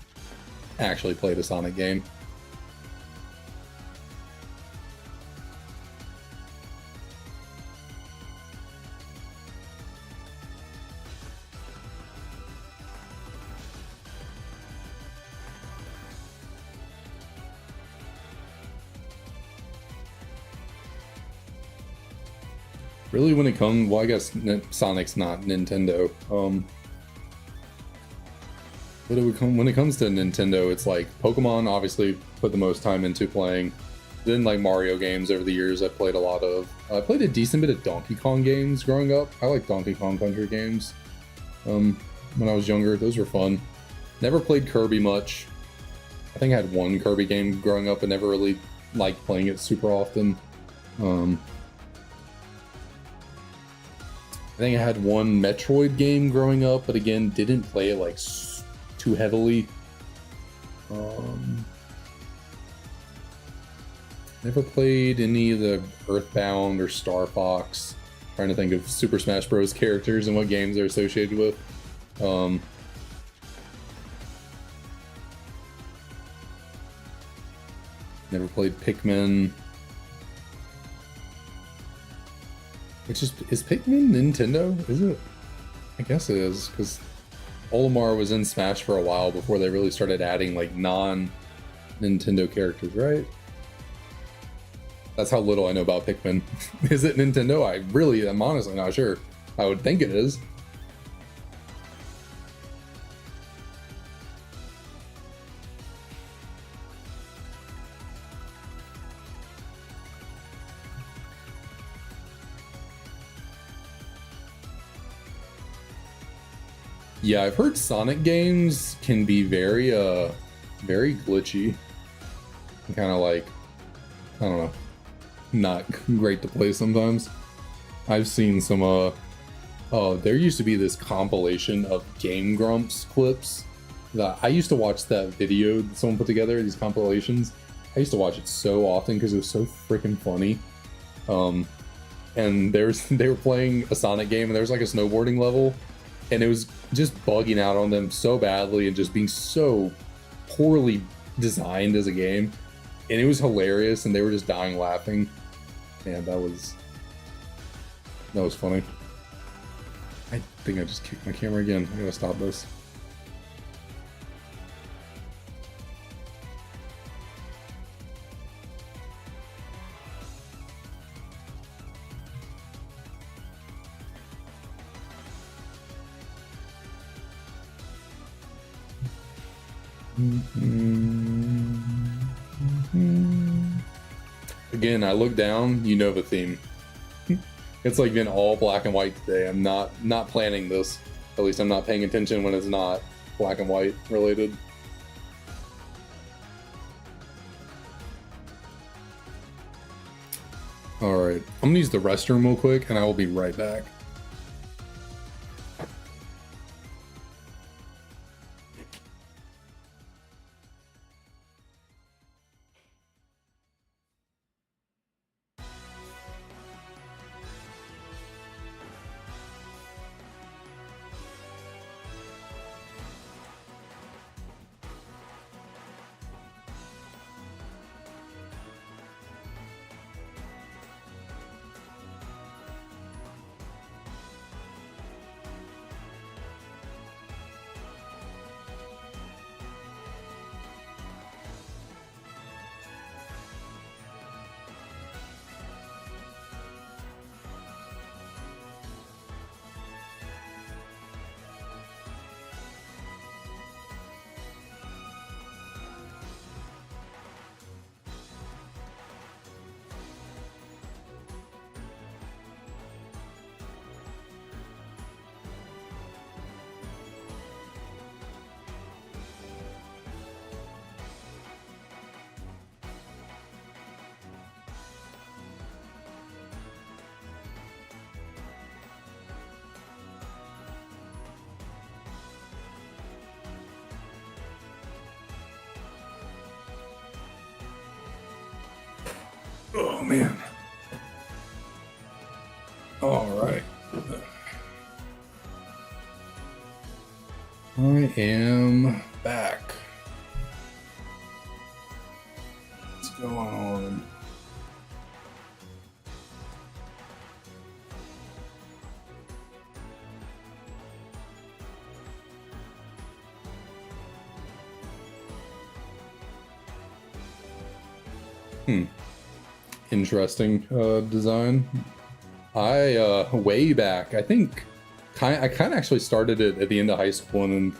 actually played a Sonic game. Really, when it comes, well, I guess Sonic's not Nintendo. But when it comes to Nintendo, it's like Pokemon obviously put the most time into playing. Then like Mario games over the years, I played a lot of. I played a decent bit of Donkey Kong games growing up. I like Donkey Kong Country games. When I was younger, those were fun. Never played Kirby much. I think I had one Kirby game growing up, but never really liked playing it super often. I think I had one Metroid game growing up, but again, didn't play it like too heavily. Never played any of the Earthbound or Star Fox. Trying to think of Super Smash Bros. Characters and what games they're associated with. Never played Pikmin. Is Pikmin Nintendo? Is it? I guess it is, because Olimar was in Smash for a while before they really started adding like non Nintendo characters, right? That's how little I know about Pikmin. Is it Nintendo? I'm honestly not sure. I would think it is. Yeah, I've heard Sonic games can be very glitchy. Kind of like, I don't know, not great to play sometimes. I've seen some, oh, there used to be this compilation of Game Grumps clips that I used to watch that video that someone put together, these compilations. I used to watch it so often because it was so freaking funny. And they were playing a Sonic game and there was like a snowboarding level and it was just bugging out on them so badly and just being so poorly designed as a game. And it was hilarious and they were just dying laughing. Man, that was funny. I think I just kicked my camera again. I gotta stop this. Again, I look down, you know the theme. It's like been all black and white today. I'm not planning this. At least I'm not paying attention when it's not black and white related. Alright, I'm gonna use the restroom real quick and I will be right back. Oh man. All right. I am back. What's going on? Interesting design. I way back, I think I kind of actually started it at the end of high school and then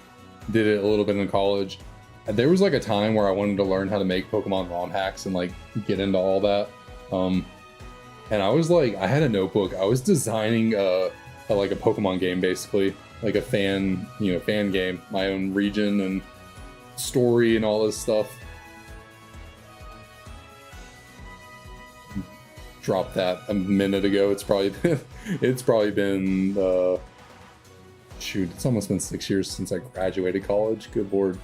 did it a little bit in college. And there was like a time where I wanted to learn how to make Pokemon ROM hacks and like get into all that. And I was like, I had a notebook. I was designing like a Pokemon game, basically, like a fan game, my own region and story and all this stuff. Dropped that a minute ago. It's probably been shoot, it's almost been 6 years since I graduated college. Good lord.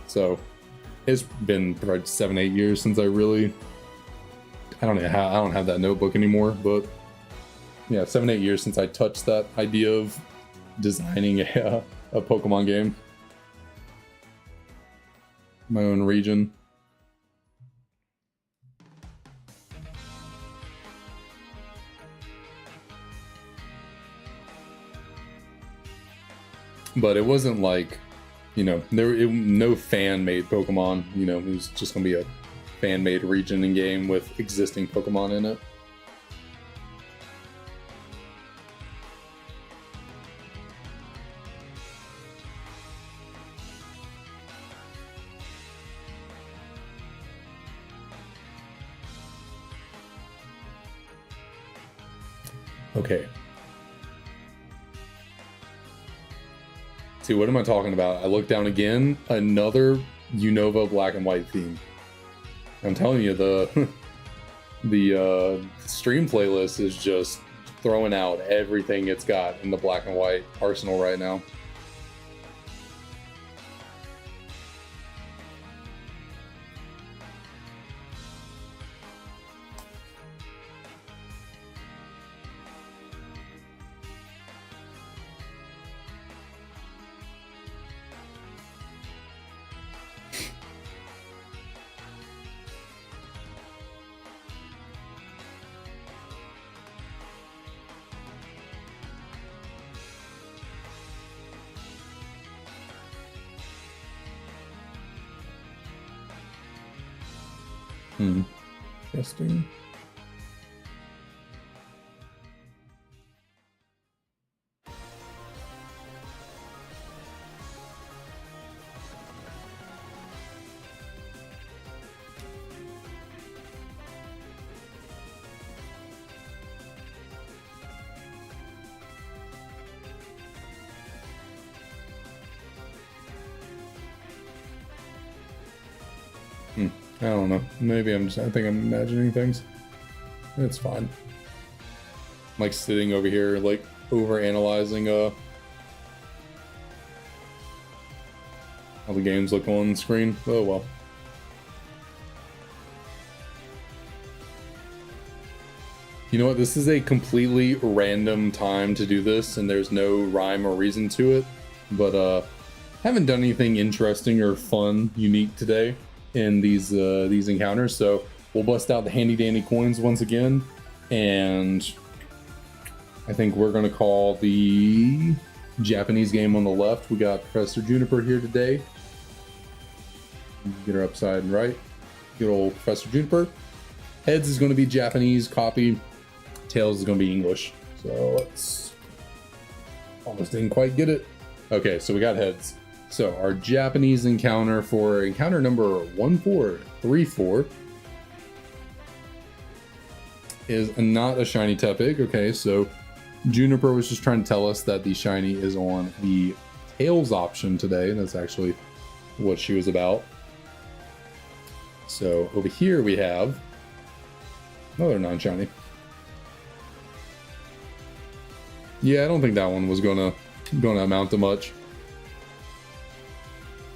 So it's been probably 7-8 years since I don't have that notebook anymore, but yeah, 7-8 years since I touched that idea of designing a Pokemon game, my own region. But it wasn't like you know, no fan-made Pokemon. You know, it was just gonna be a fan-made region in game with existing Pokemon in it. Okay. See, what am I talking about? I look down again, another Unova black and white theme. I'm telling you, the stream playlist is just throwing out everything it's got in the black and white arsenal right now. Interesting. I don't know. Maybe I think I'm imagining things. It's fine. I'm like sitting over here, like over analyzing how the games look on the screen. Oh well. You know what? This is a completely random time to do this, and there's no rhyme or reason to it. But haven't done anything interesting or fun, unique today in these encounters, so we'll bust out the handy dandy coins once again, and I think we're gonna call the Japanese game on the left. We got Professor Juniper here today. Get her upside and right. Good old Professor Juniper. Heads is going to be Japanese copy. Tails is going to be English. So let's... almost didn't quite get it. Okay, so we got heads. So our Japanese encounter for encounter number 1434 is not a shiny Tepig. Okay, so Juniper was just trying to tell us that the shiny is on the Tails option today. And that's actually what she was about. So over here we have another non-shiny. Yeah, I don't think that one was gonna amount to much.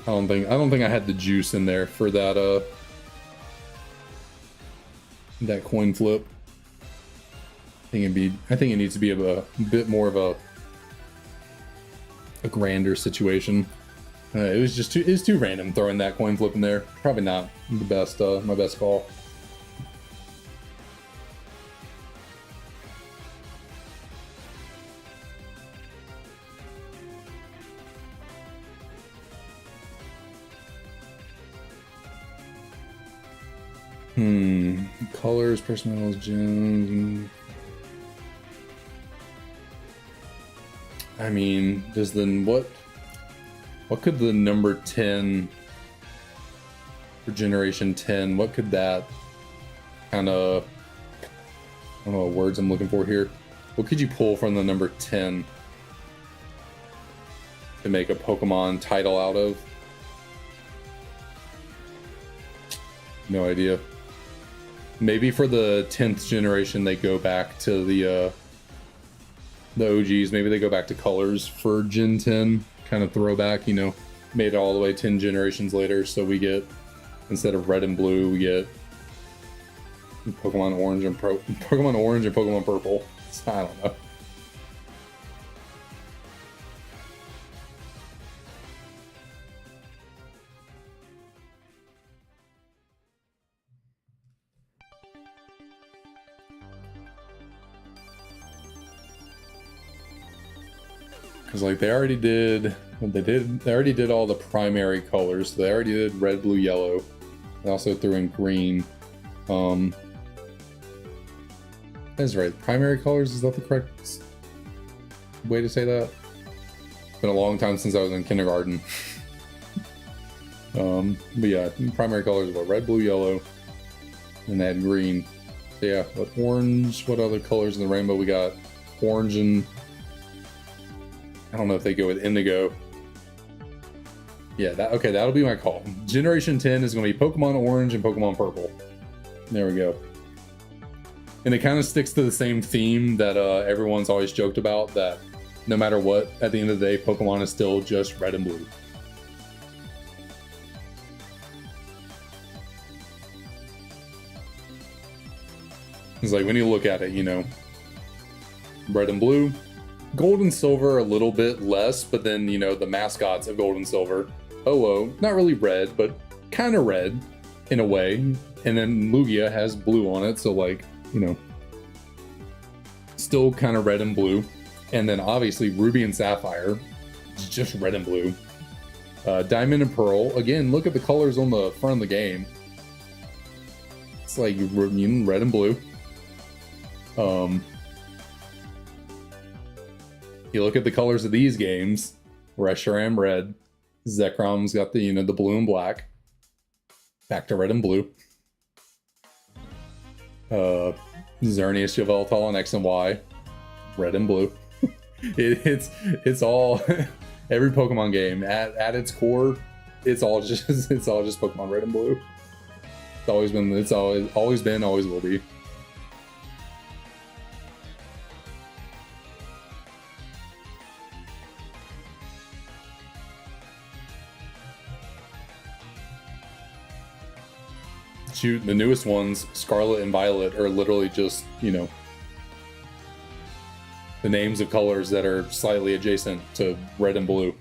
I don't think I had the juice in there for that that coin flip. I think it needs to be a bit more of a grander situation. It was too random throwing that coin flip in there. Probably not the best my best call. Colors, personals, gems. I mean, does the what could the number 10 for generation 10, what could that kind of, I don't know what words I'm looking for here. What could you pull from the number 10 to make a Pokemon title out of? No idea. Maybe for the 10th generation they go back to the OGs. Maybe they go back to colors for Gen 10, kind of throwback, you know, made it all the way 10 generations later, so we get, instead of red and blue, we get Pokemon Orange and Pokemon Purple. So, I don't know. Because like they already did Well, they already did all the primary colors. So they already did red, blue, yellow. They also threw in green. That's right. Primary colors, is that the correct way to say that? It's been a long time since I was in kindergarten. But yeah, primary colors were red, blue, yellow, and they had green. So yeah, but orange, what other colors in the rainbow? We got orange and I don't know if they go with indigo. Yeah, okay, that'll be my call. Generation 10 is going to be Pokemon Orange and Pokemon Purple. There we go. And it kind of sticks to the same theme that everyone's always joked about, that no matter what, at the end of the day, Pokemon is still just red and blue. It's like, when you look at it, you know, red and blue, gold and silver a little bit less, but then, you know, the mascots of gold and silver, Ho-Oh, not really red, but kind of red in a way. And then Lugia has blue on it, so like, you know, still kind of red and blue. And then obviously Ruby and Sapphire, just red and blue. Diamond and Pearl, again, look at the colors on the front of the game. It's like red and blue. You look at the colors of these games, Reshiram red, Zekrom's got the, you know, the blue and black. Back to red and blue. Xerneas, Yveltal, and X and Y, red and blue. It's all every Pokemon game at its core, it's all just Pokemon red and blue. It's always been, always will be. Shoot, the newest ones, Scarlet and Violet, are literally just, you know, the names of colors that are slightly adjacent to red and blue.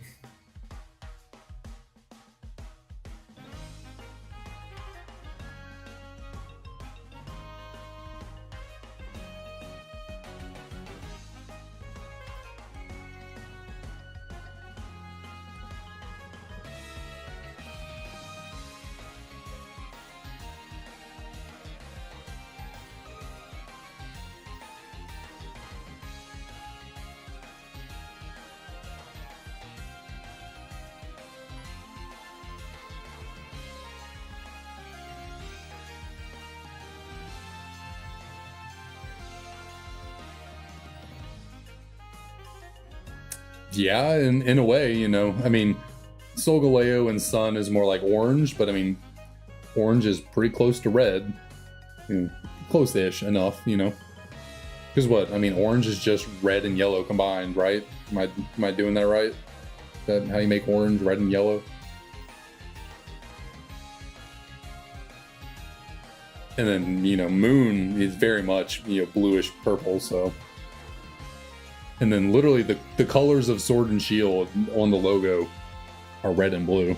Yeah, in a way, you know. I mean, Solgaleo and Sun is more like orange, but I mean, orange is pretty close to red. You know, close-ish enough, you know. Because what? I mean, orange is just red and yellow combined, right? Am I doing that right? Is that how you make orange, red, and yellow? And then, you know, Moon is very much, you know, bluish purple, so. And then literally the colors of Sword and Shield on the logo are red and blue.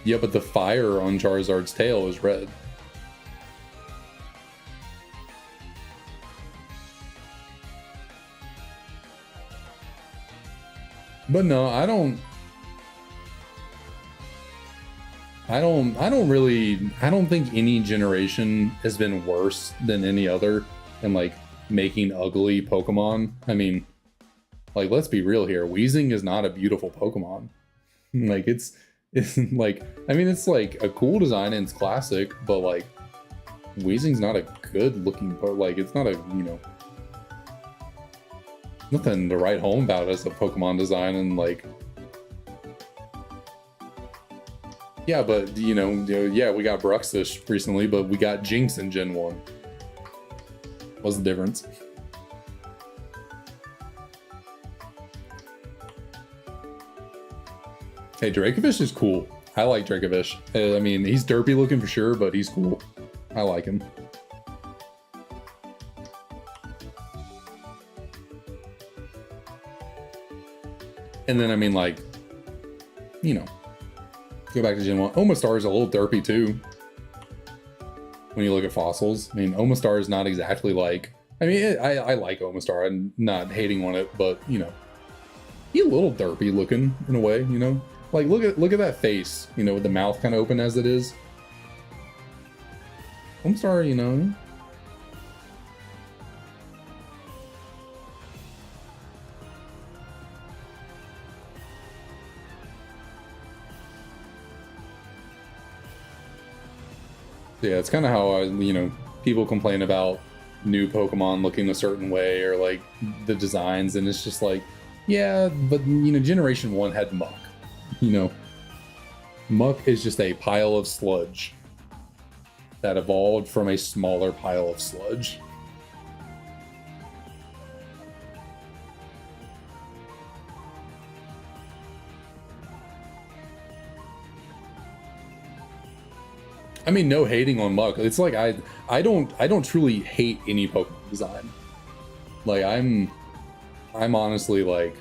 Yeah, but the fire on Charizard's tail is red. But no, I don't think any generation has been worse than any other in like making ugly Pokemon. I mean, like, let's be real here. Weezing is not a beautiful Pokemon. Like it's like, I mean, it's like a cool design and it's classic, but like Weezing's not a good looking, like it's not a, you know, nothing to write home about as a Pokemon design. And like, yeah, but you know, yeah, we got Bruxish recently, but we got Jinx in Gen 1. What's the difference? Hey, Dracovish is cool. I like Dracovish. I mean, he's derpy looking for sure, but he's cool. I like him. And then, I mean, like, you know, go back to Gen 1. Omastar is a little derpy too. When you look at fossils, I mean, Omastar is not exactly like, I mean, I like Omastar. I'm not hating on it, but, you know, he's a little derpy looking in a way, you know? Like, look at that face, you know, with the mouth kind of open as it is. Omastar, you know. Yeah, it's kind of how you know, people complain about new Pokemon looking a certain way or like the designs, and it's just like, yeah, but you know, Generation 1 had Muck. You know, Muck is just a pile of sludge that evolved from a smaller pile of sludge. I mean, no hating on Muck. It's like I don't truly hate any Pokemon design. Like I'm honestly like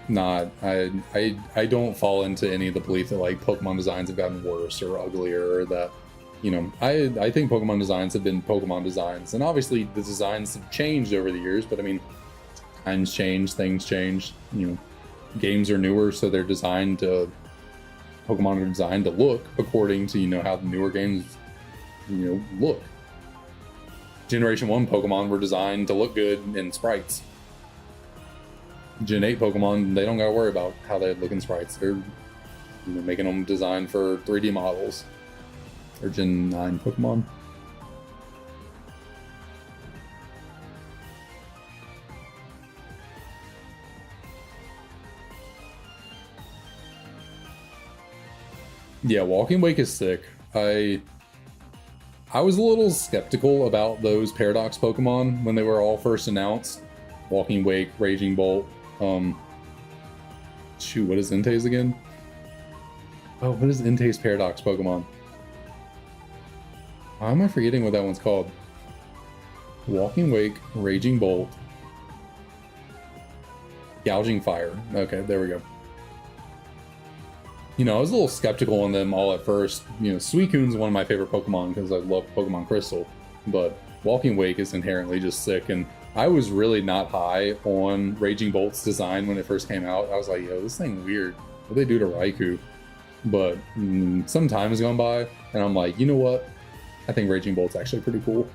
not I don't fall into any of the belief that like Pokemon designs have gotten worse or uglier, or that, you know, I think Pokemon designs have been Pokemon designs, and obviously the designs have changed over the years, but I mean, times change, things change, you know, games are newer, so they're designed to, Pokemon are designed to look according to, you know, how the newer games, you know, look. Generation 1 Pokemon were designed to look good in sprites. Gen 8 Pokemon, they don't gotta worry about how they look in sprites. They're, you know, making them designed for 3D models. Or Gen 9 Pokemon. Yeah, Walking Wake is sick. I was a little skeptical about those Paradox Pokemon when they were all first announced. Walking Wake, Raging Bolt. Shoot, what is Entei's again? Oh, what is Entei's Paradox Pokemon? Why am I forgetting what that one's called? Walking Wake, Raging Bolt, Gouging Fire. Okay, there we go. You know, I was a little skeptical on them all at first. You know, Suicune's one of my favorite Pokemon because I love Pokemon Crystal, but Walking Wake is inherently just sick, and I was really not high on Raging Bolt's design when it first came out. I was like, yo, this thing weird. What they do to Raikou? But some time has gone by, and I'm like, you know what? I think Raging Bolt's actually pretty cool.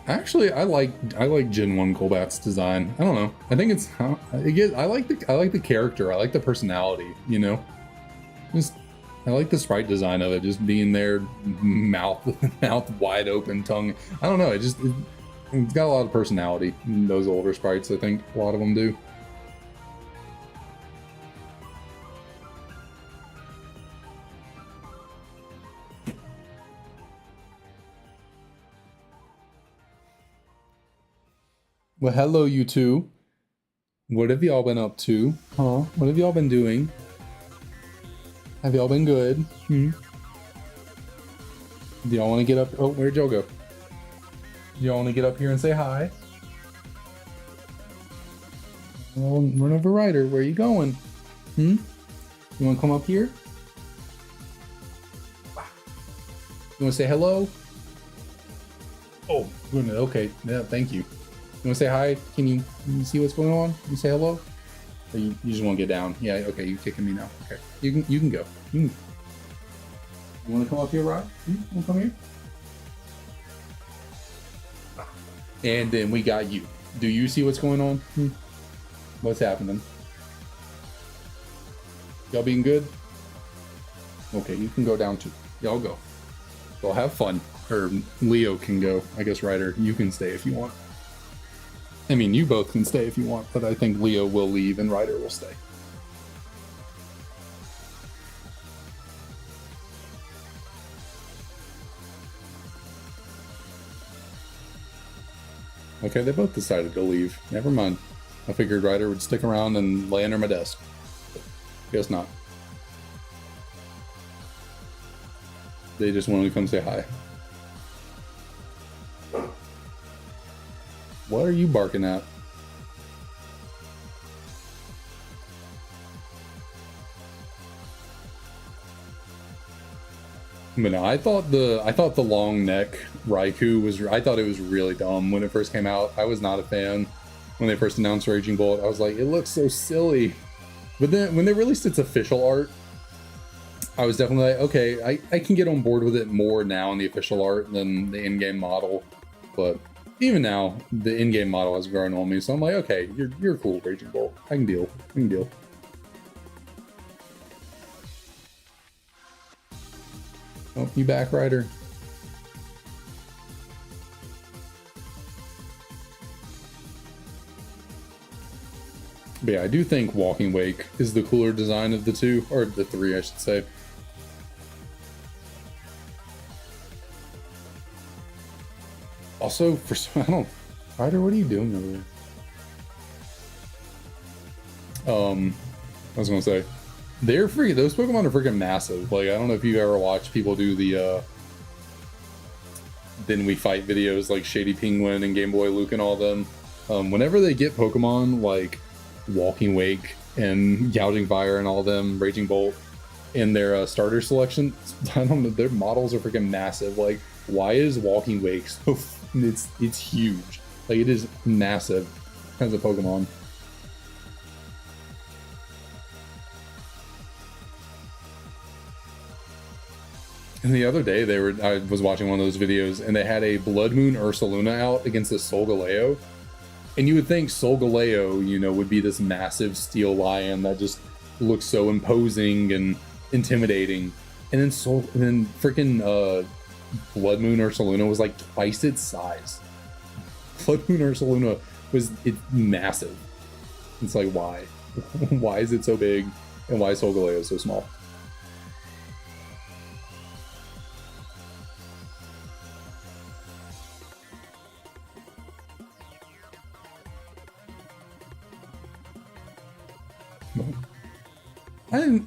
Actually, I like Gen 1 Golbat's design. I don't know. I think it's I like the character. I like the personality, you know. Just I like the sprite design of it, just being there, mouth wide open, tongue. I don't know. It's got a lot of personality. Those older sprites, I think a lot of them do. Well, hello, you two. What have y'all been up to? Huh? What have y'all been doing? Have y'all been good? Hmm? Do y'all want to get up? Oh, where'd y'all go? Do y'all want to get up here and say hi? Well, run over Ryder. Where are you going? Hmm? You want to come up here? You want to say hello? Oh, goodness. Okay. Yeah, thank you. You want to say hi? Can you see what's going on? You say hello? Or you just want to get down? Yeah, okay, you're kicking me now. Okay, you can go. You want to come up here, Rod? You want to come here? And then we got you. Do you see what's going on? What's happening? Y'all being good? Okay, you can go down too. Y'all go. Well, have fun. Or Leo can go. I guess Ryder, you can stay if you want. I mean, you both can stay if you want, but I think Leo will leave and Ryder will stay. Okay, they both decided to leave. Never mind. I figured Ryder would stick around and lay under my desk. But guess not. They just wanted to come say hi. What are you barking at? But no, I thought the long neck Raikou was. I thought it was really dumb when it first came out. I was not a fan when they first announced Raging Bolt. I was like, it looks so silly. But then when they released its official art, I was definitely like, okay, I can get on board with it more now in the official art than the in-game model. But even now, the in-game model has grown on me, so I'm like, okay, you're cool, Raging Bolt. I can deal. Oh, you back, Ryder? But yeah, I do think Walking Wake is the cooler design of the two, or the three, I should say. Also, Ryder, what are you doing over there? I was gonna say, they're free. Those Pokemon are freaking massive. Like, I don't know if you've ever watched people do the Then We Fight videos, like Shady Penguin and Game Boy Luke and all them. Whenever they get Pokemon like Walking Wake and Gouging Fire and all them, Raging Bolt in their starter selection, I don't know, their models are freaking massive. Like, why is Walking Wake so? It's huge. Like, it is massive as a Pokemon. And the other day, I was watching one of those videos, and they had a Blood Moon Ursaluna out against a Solgaleo. And you would think Solgaleo, you know, would be this massive steel lion that just looks so imposing and intimidating. And then freaking Blood Moon Ursaluna was like twice its size. Blood Moon Ursaluna was massive. It's like, why? Why is it so big? And why is Solgaleo so small?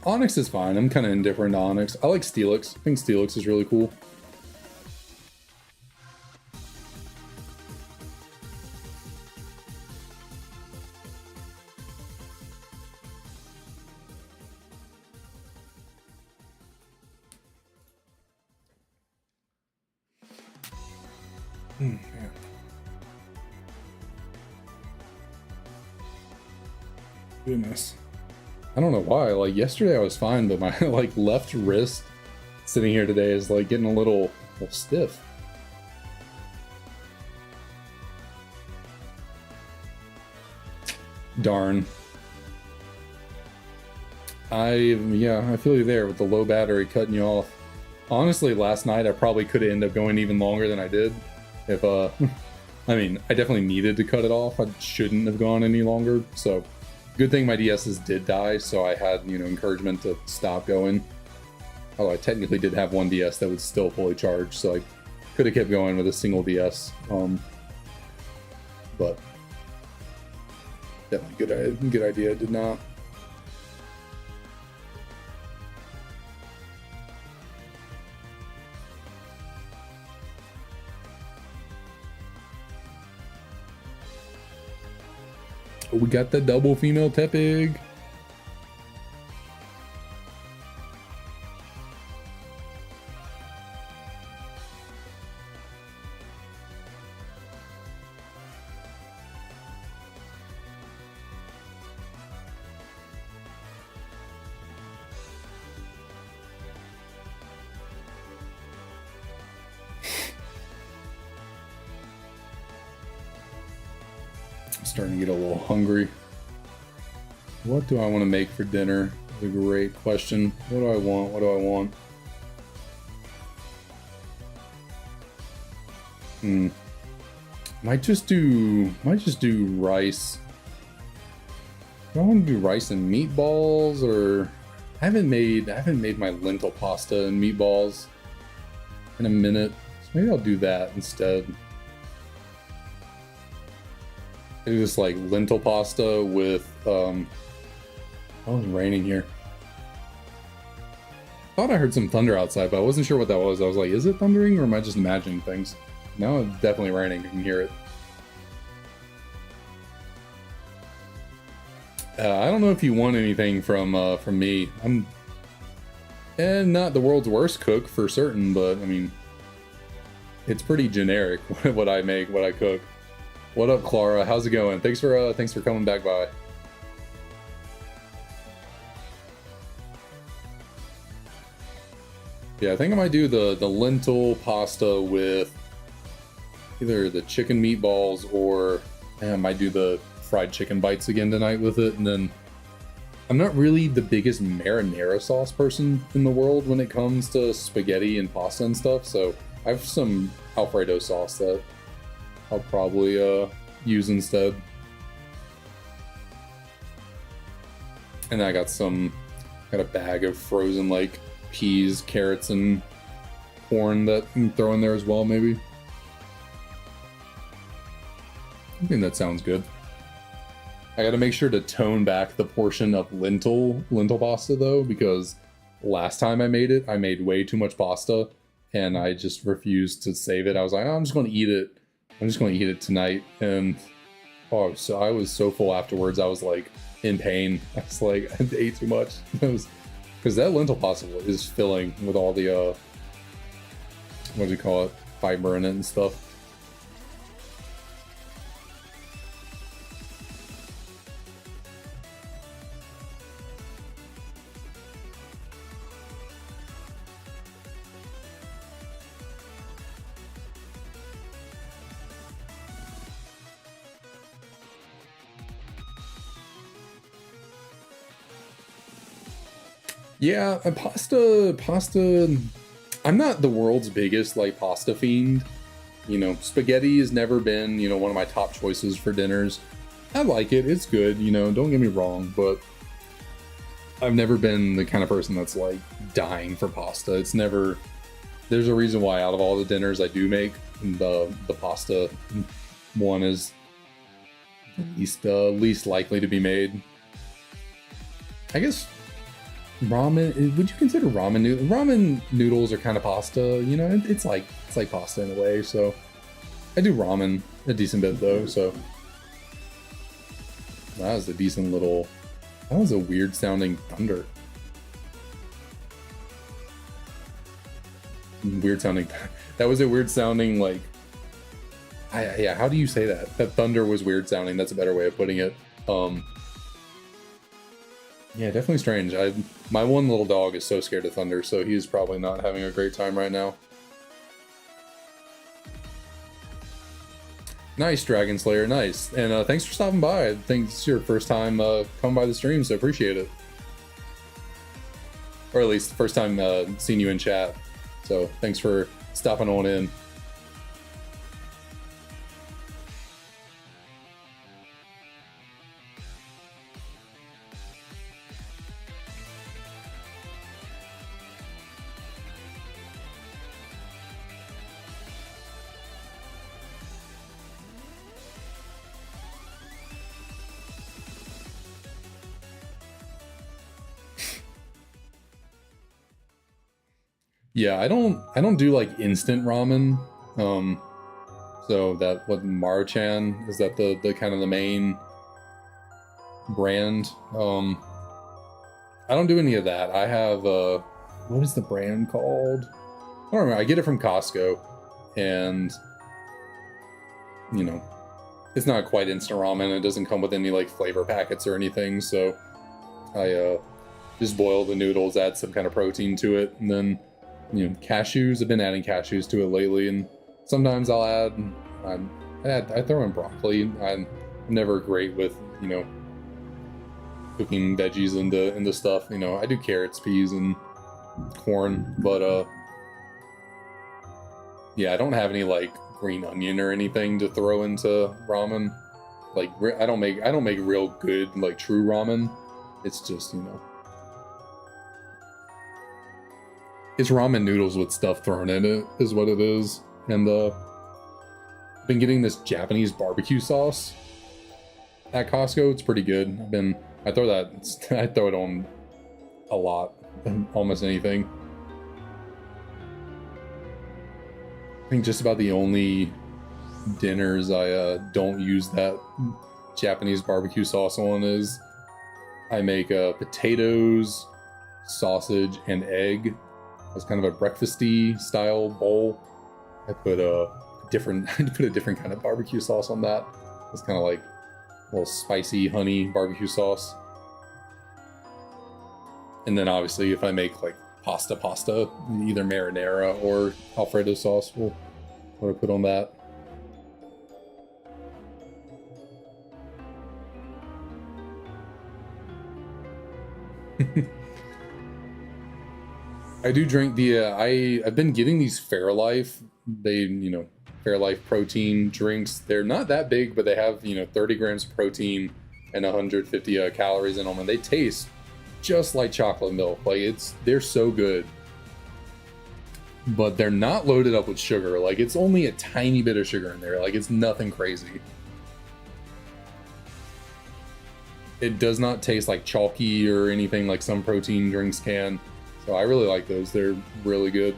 Onyx is fine. I'm kind of indifferent to Onyx. I like Steelix. I think Steelix is really cool. Man. Goodness. I don't know why. Like, yesterday I was fine, but my like left wrist sitting here today is like getting a little stiff. Darn. I feel you there with the low battery cutting you off. Honestly, last night I probably could have ended up going even longer than I did. If I mean, I definitely needed to cut it off. I shouldn't have gone any longer. So, good thing my DSs did die, so I had, you know, encouragement to stop going. Although I technically did have one DS that was still fully charged, so I could have kept going with a single DS. But definitely good idea. I did not. We got the double female Tepig. Starting to get a little hungry. What do I want to make for dinner? That's a great question. What do I want? Might just do rice. Do I want to do rice and meatballs, or I haven't made my lentil pasta and meatballs in a minute. So maybe I'll do that instead. I do this like lentil pasta with oh, it's raining here. Thought I heard some thunder outside, but I wasn't sure what that was. I was like, is it thundering or am I just imagining things? Now it's definitely raining. I can hear it. I don't know if you want anything from me. I'm not the world's worst cook for certain, but I mean, it's pretty generic what I make, what I cook. What up, Clara? How's it going? Thanks for coming back by. Yeah, I think I might do the lentil pasta with either the chicken meatballs or I might do the fried chicken bites again tonight with it. And then I'm not really the biggest marinara sauce person in the world when it comes to spaghetti and pasta and stuff, so I have some Alfredo sauce that I'll probably use instead. And I got a bag of frozen like peas, carrots, and corn that I can throw in there as well, maybe. I think that sounds good. I gotta make sure to tone back the portion of lentil pasta though, because last time I made it, I made way too much pasta and I just refused to save it. I was like, oh, I'm just gonna eat it. I'm just gonna eat it tonight. And oh, so I was so full afterwards. I was like in pain. I was like, I ate too much. Because that lentil pasta is filling with all the what do you call it, fiber in it and stuff. Yeah, pasta. I'm not the world's biggest like pasta fiend. You know, spaghetti has never been, you know, one of my top choices for dinners. I like it, it's good, you know, don't get me wrong, but I've never been the kind of person that's like dying for pasta. It's never, there's a reason why out of all the dinners I do make, the pasta one is least likely to be made. I guess ramen, would you consider ramen noodles? Ramen noodles are kind of pasta, you know, it's like pasta in a way, so I do ramen a decent bit though, so that was a decent little, that was a weird sounding thunder. Weird sounding, that was a weird sounding like, yeah, how do you say that? That thunder was weird sounding, that's a better way of putting it. Yeah, definitely strange. My one little dog is so scared of thunder, so he's probably not having a great time right now. Nice, Dragon Slayer, nice. And thanks for stopping by. I think it's your first time coming by the stream, so appreciate it. Or at least the first time seeing you in chat. So thanks for stopping on in. Yeah, I don't do like instant ramen. So that what Maruchan is, that the kind of the main brand. I don't do any of that. I have what is the brand called? I don't remember. I get it from Costco, and you know, it's not quite instant ramen. It doesn't come with any like flavor packets or anything. So I just boil the noodles, add some kind of protein to it, and then, you know, cashews. I've been adding cashews to it lately, and sometimes I'll I throw in broccoli. I'm never great with, you know, cooking veggies into stuff. You know, I do carrots, peas, and corn, but yeah, I don't have any like green onion or anything to throw into ramen. Like I don't make real good like true ramen. It's just, you know, it's ramen noodles with stuff thrown in it is what it is. And I've been getting this Japanese barbecue sauce at Costco. It's pretty good. I throw it on a lot, almost anything. I think just about the only dinners I don't use that Japanese barbecue sauce on is I make potatoes, sausage, and egg. It's kind of a breakfasty style bowl. I put a different kind of barbecue sauce on that. It's kind of like a little spicy honey barbecue sauce. And then obviously if I make like pasta, either marinara or Alfredo sauce, what I put on that. I do drink the I've been getting these Fairlife. Fairlife protein drinks. They're not that big, but they have 30 grams of protein and 150 calories in them, and they taste just like chocolate milk. Like they're so good, but they're not loaded up with sugar. Like it's only a tiny bit of sugar in there. Like it's nothing crazy. It does not taste like chalky or anything like some protein drinks can. So I really like those. They're really good.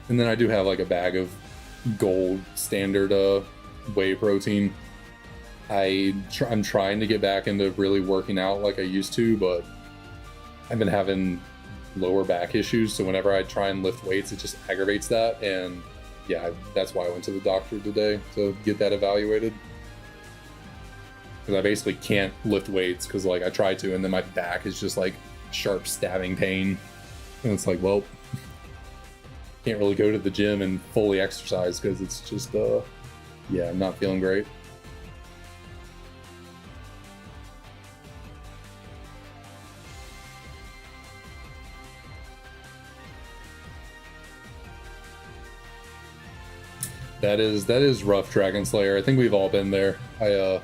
And then I do have like a bag of gold standard whey protein. I'm trying to get back into really working out like I used to, but I've been having lower back issues. So whenever I try and lift weights, it just aggravates that. And yeah, that's why I went to the doctor today to get that evaluated. Because I basically can't lift weights because like I try to, and then my back is just like sharp stabbing pain. And it's like, well, can't really go to the gym and fully exercise because it's just, yeah, I'm not feeling great. That is rough, Dragon Slayer. I think we've all been there. I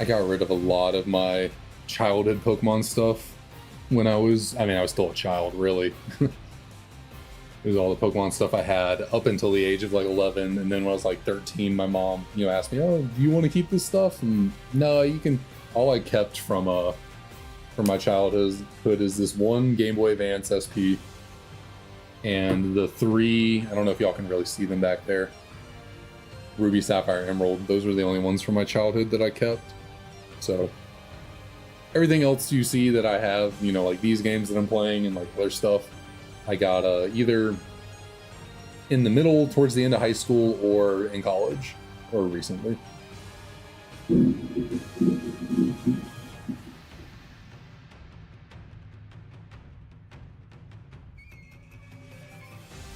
got rid of a lot of my childhood Pokemon stuff when I was still a child, really. It was all the Pokemon stuff I had up until the age of like 11, and then when I was like 13, my mom, asked me, "Oh, do you want to keep this stuff?" And no, you can. All I kept from my childhood is this one Game Boy Advance SP, and the 3. I don't know if y'all can really see them back there. Ruby, Sapphire, Emerald. Those were the only ones from my childhood that I kept. So everything else you see that I have, like these games that I'm playing and like other stuff, I got either in the middle, towards the end of high school, or in college, or recently.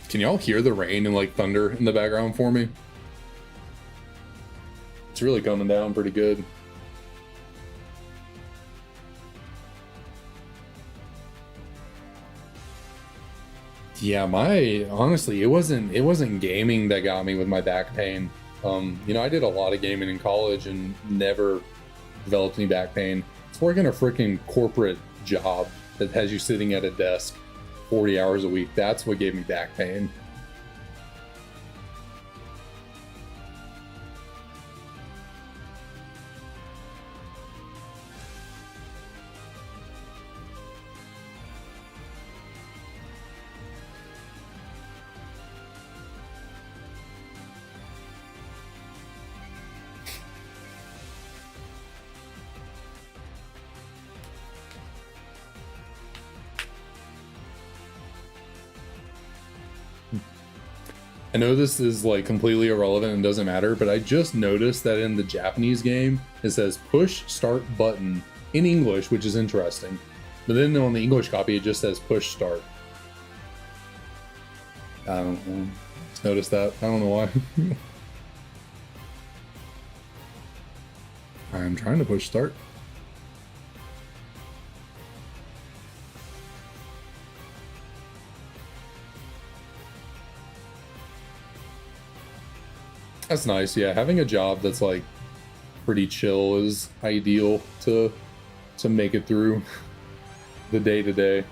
Can y'all hear the rain and like thunder in the background for me? It's really coming down pretty good. Yeah, honestly, it wasn't gaming that got me with my back pain. I did a lot of gaming in college and never developed any back pain. It's working a freaking corporate job that has you sitting at a desk 40 hours a week. That's what gave me back pain. I know this is like completely irrelevant and doesn't matter, but I just noticed that in the Japanese game, it says push start button in English, which is interesting. But then on the English copy, it just says push start. I don't know. Just noticed that. I don't know why. I'm trying to push start. That's nice. Yeah, having a job that's like pretty chill is ideal to make it through the day to day.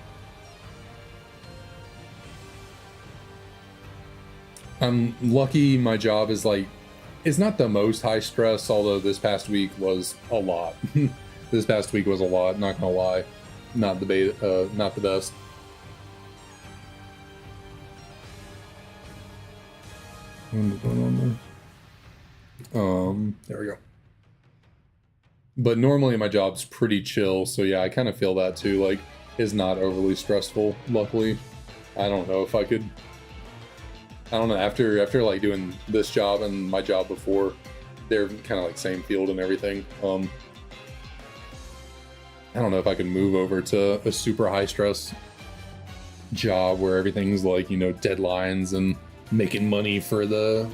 I'm lucky my job is like, it's not the most high stress, although this past week was a lot. This past week was a lot, not gonna lie. Not not the best. What's going on there? There we go. But normally my job's pretty chill, so yeah, I kind of feel that too. Like, it's not overly stressful, luckily. I don't know if I could... I don't know, after like doing this job and my job before, they're kind of like same field and everything. I don't know if I could move over to a super high stress job where everything's like, you know, deadlines and making money for the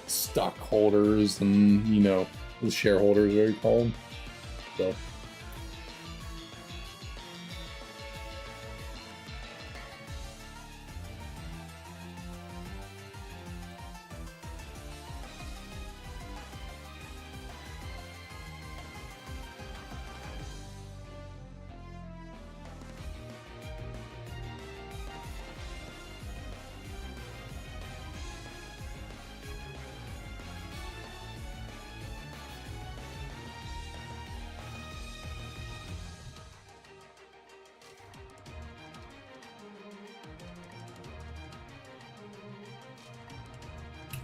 stockholders and, you know, the shareholders, what you call them. So.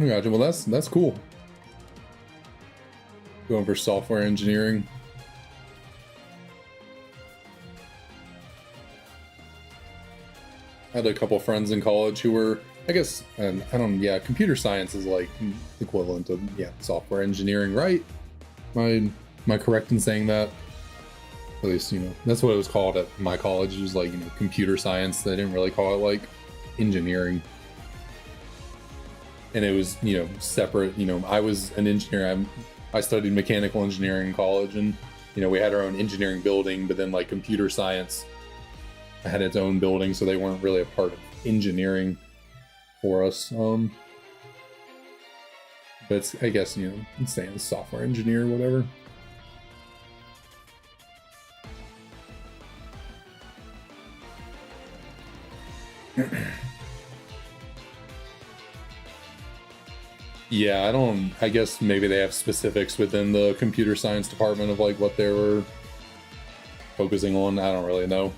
Gotcha. Well, that's cool. Going for software engineering. I had a couple friends in college who were, I guess, and I don't, yeah, computer science is like equivalent of, yeah, software engineering, right? Am I correct in saying that? At least, you know, that's what it was called at my college. It was like, you know, computer science. They didn't really call it like engineering. And it was, you know, separate. You know, I was an engineer. I studied mechanical engineering in college, and, you know, we had our own engineering building, but then like computer science had its own building, so they weren't really a part of engineering for us. But it's, I guess, you know, it's saying software engineer or whatever. Yeah, I guess maybe they have specifics within the computer science department of like what they were focusing on. I don't really know.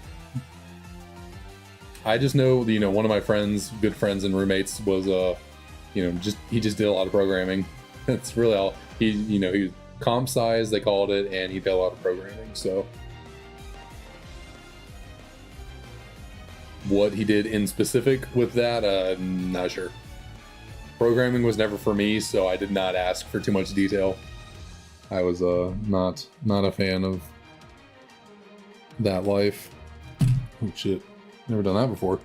I just know, you know, one of my friends, good friends and roommates was, you know, he just did a lot of programming. That's really all. You know, he was comp sci, they called it, and he did a lot of programming, so. What he did in specific with that, not sure. Programming was never for me, so I did not ask for too much detail. I was not a fan of that life. Oh shit, never done that before.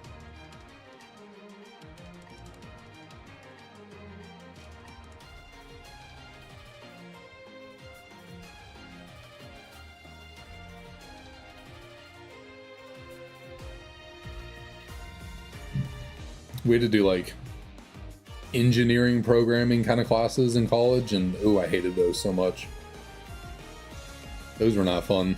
We had to do like engineering programming kind of classes in college, and ooh, I hated those so much. Those were not fun.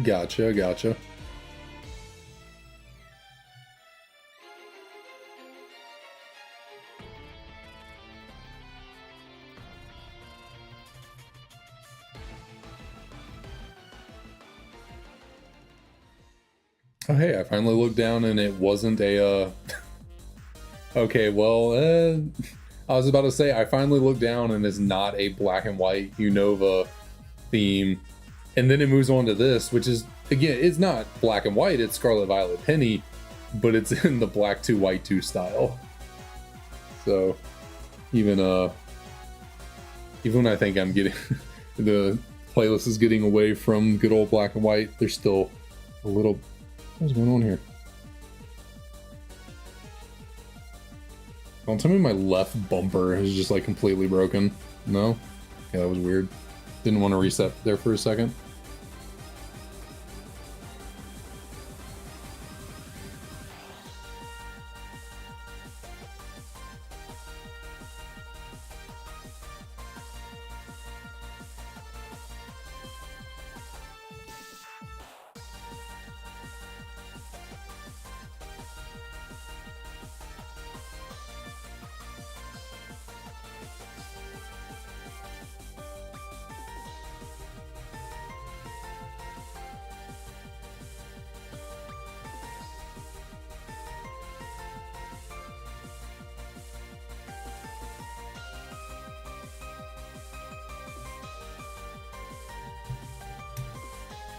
Gotcha. Oh, hey, I finally looked down and it wasn't a, okay, well, I was about to say, I finally looked down and it's not a black and white Unova theme. And then it moves on to this, which is, again, it's not black and white, it's Scarlet Violet Penny, but it's in the black 2, white 2 style. So, even when I think I'm getting, the playlist is getting away from good old black and white, there's still a little... What's going on here? Don't tell me my left bumper is just like completely broken. No? Yeah, that was weird. Didn't want to reset there for a second.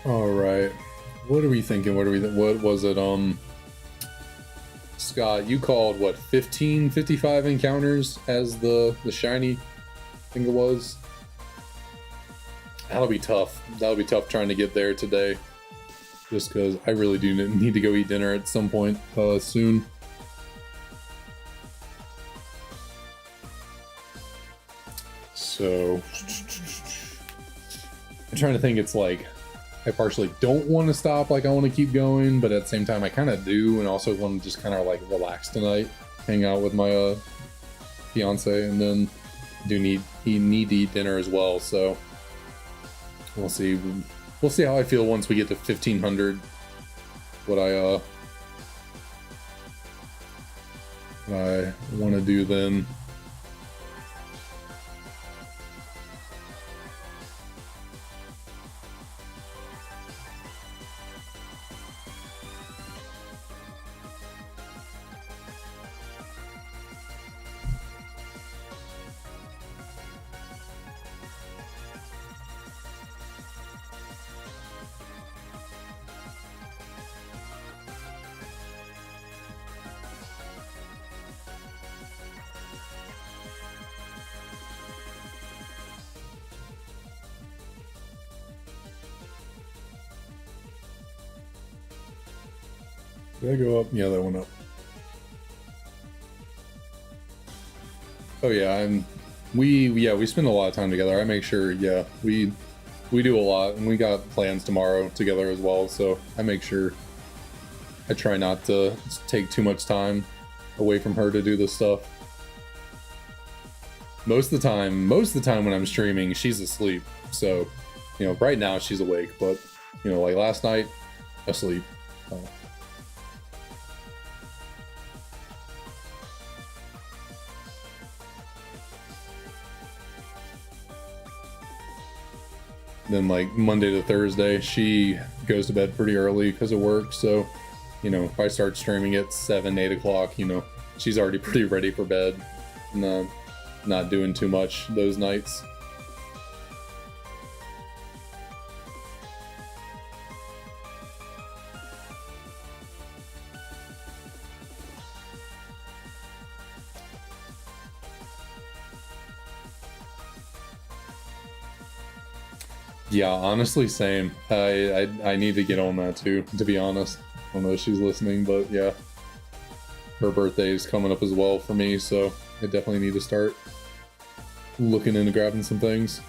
All right, what are we thinking? What was it? Scott, you called what 1555 encounters as the shiny? I think it was. That'll be tough. That'll be tough trying to get there today. Just because I really do need to go eat dinner at some point soon. So I'm trying to think. It's like I partially don't want to stop, like I want to keep going, but at the same time I kind of do, and also want to just kind of like relax tonight, hang out with my fiance, and then need to eat dinner as well. So we'll see how I feel once we get to 1500. What I want to do then. Did I go up? Yeah, that went up. Oh yeah, we spend a lot of time together. I make sure, yeah, we do a lot, and we got plans tomorrow together as well. So I make sure I try not to take too much time away from her to do this stuff. Most of the time when I'm streaming, she's asleep. So, you know, right now she's awake, but you know, like last night, asleep. Then like Monday to Thursday, she goes to bed pretty early because of work. So, you know, if I start streaming at 7, 8 o'clock, you know, she's already pretty ready for bed. Not doing too much those nights. Yeah, honestly, same. I need to get on that too, to be honest. I don't know if she's listening, but yeah. Her birthday is coming up as well for me, so I definitely need to start looking into grabbing some things.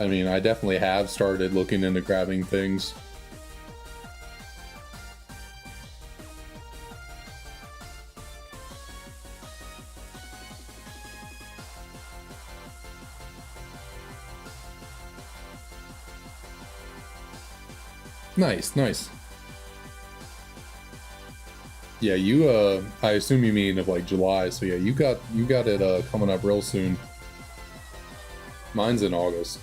I mean, I definitely have started looking into grabbing things. Nice, nice. Yeah, you I assume you mean of like July, so yeah, you got it coming up real soon. Mine's in August.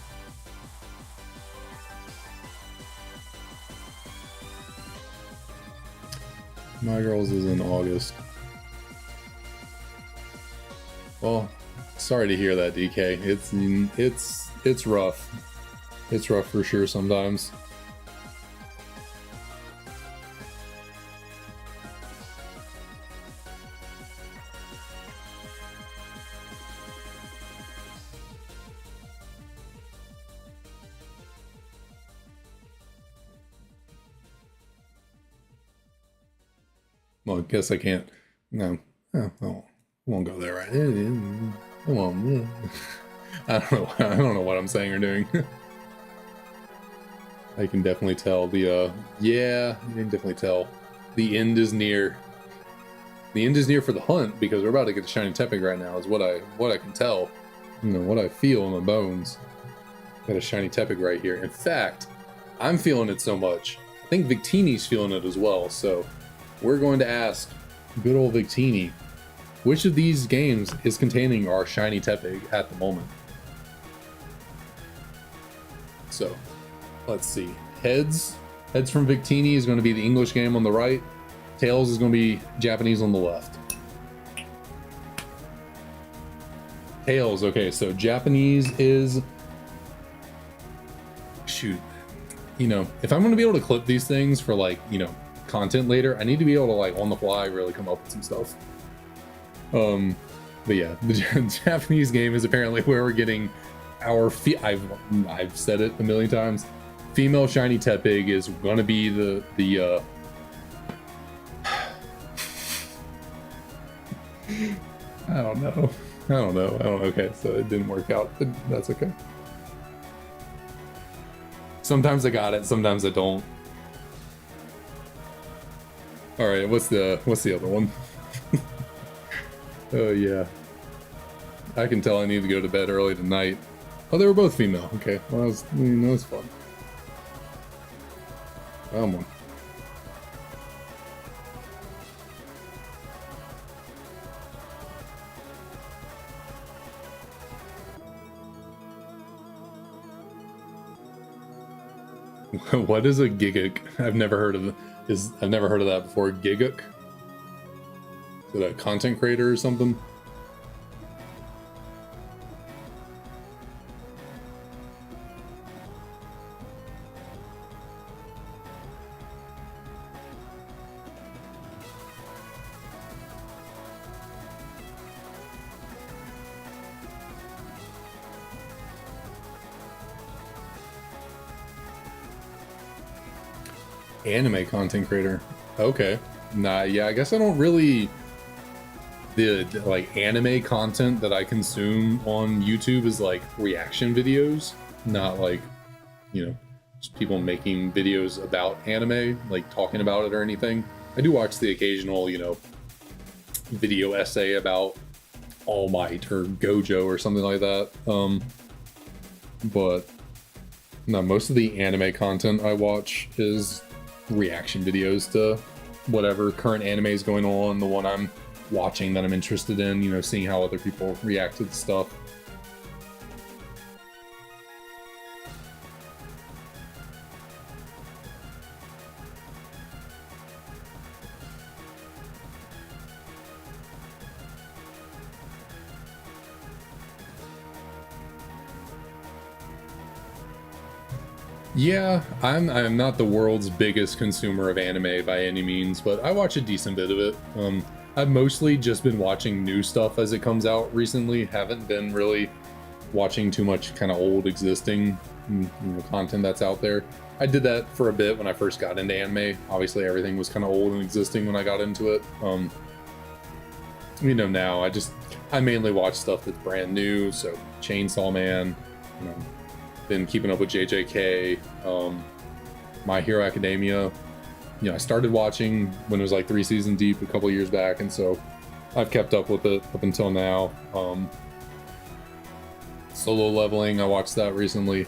My girl's is in August. Well, sorry to hear that, DK. It's rough. It's rough for sure sometimes. Well, I guess I can't. No. Oh, oh. won't go there, right? Come on. I don't know. I don't know what I'm saying or doing. I can definitely tell the yeah, you can definitely tell the end is near. The end is near for the hunt because we're about to get a shiny Tepig right now. Is what I can tell. You know what I feel in my bones. Got a shiny Tepig right here. In fact, I'm feeling it so much. I think Victini's feeling it as well. So we're going to ask good old Victini, which of these games is containing our shiny Tepig at the moment? So let's see. Heads from Victini is going to be the English game on the right. Tails is going to be Japanese on the left. Tails, okay, so Japanese is... Shoot. You know, if I'm going to be able to clip these things for, like, you know, content later, I need to be able to, like, on the fly really come up with some stuff. But yeah, the Japanese game is apparently where we're getting our... I've said it a million times. Female shiny Tepig is going to be the I don't know. Okay, so it didn't work out, but that's okay. Sometimes I got it, sometimes I don't. All right, what's the other one? Oh yeah, I can tell I need to go to bed early tonight. Oh, they were both female. Okay, well, that was fun. Come on. What is a giguk? I've never heard of that before. Giguk? Is it a content creator or something? Anime content creator. Okay. Nah, yeah, I guess I don't really... The, like, anime content that I consume on YouTube is, like, reaction videos. Not, like, you know, just people making videos about anime, like, talking about it or anything. I do watch the occasional, you know, video essay about All Might or Gojo or something like that. But, no, most of the anime content I watch is reaction videos to whatever current anime is going on, the one I'm watching that I'm interested in, you know, seeing how other people react to the stuff. Yeah, I'm not the world's biggest consumer of anime by any means, but I watch a decent bit of it. I've mostly just been watching new stuff as it comes out recently. Haven't been really watching too much kind of old existing, you know, content that's out there. I did that for a bit when I first got into anime. Obviously, everything was kind of old and existing when I got into it. You know, now I mainly watch stuff that's brand new. So Chainsaw Man, you know. Been keeping up with JJK, My Hero Academia. You know, I started watching when it was like 3 seasons deep a couple years back, and so I've kept up with it up until now. Solo Leveling, I watched that recently.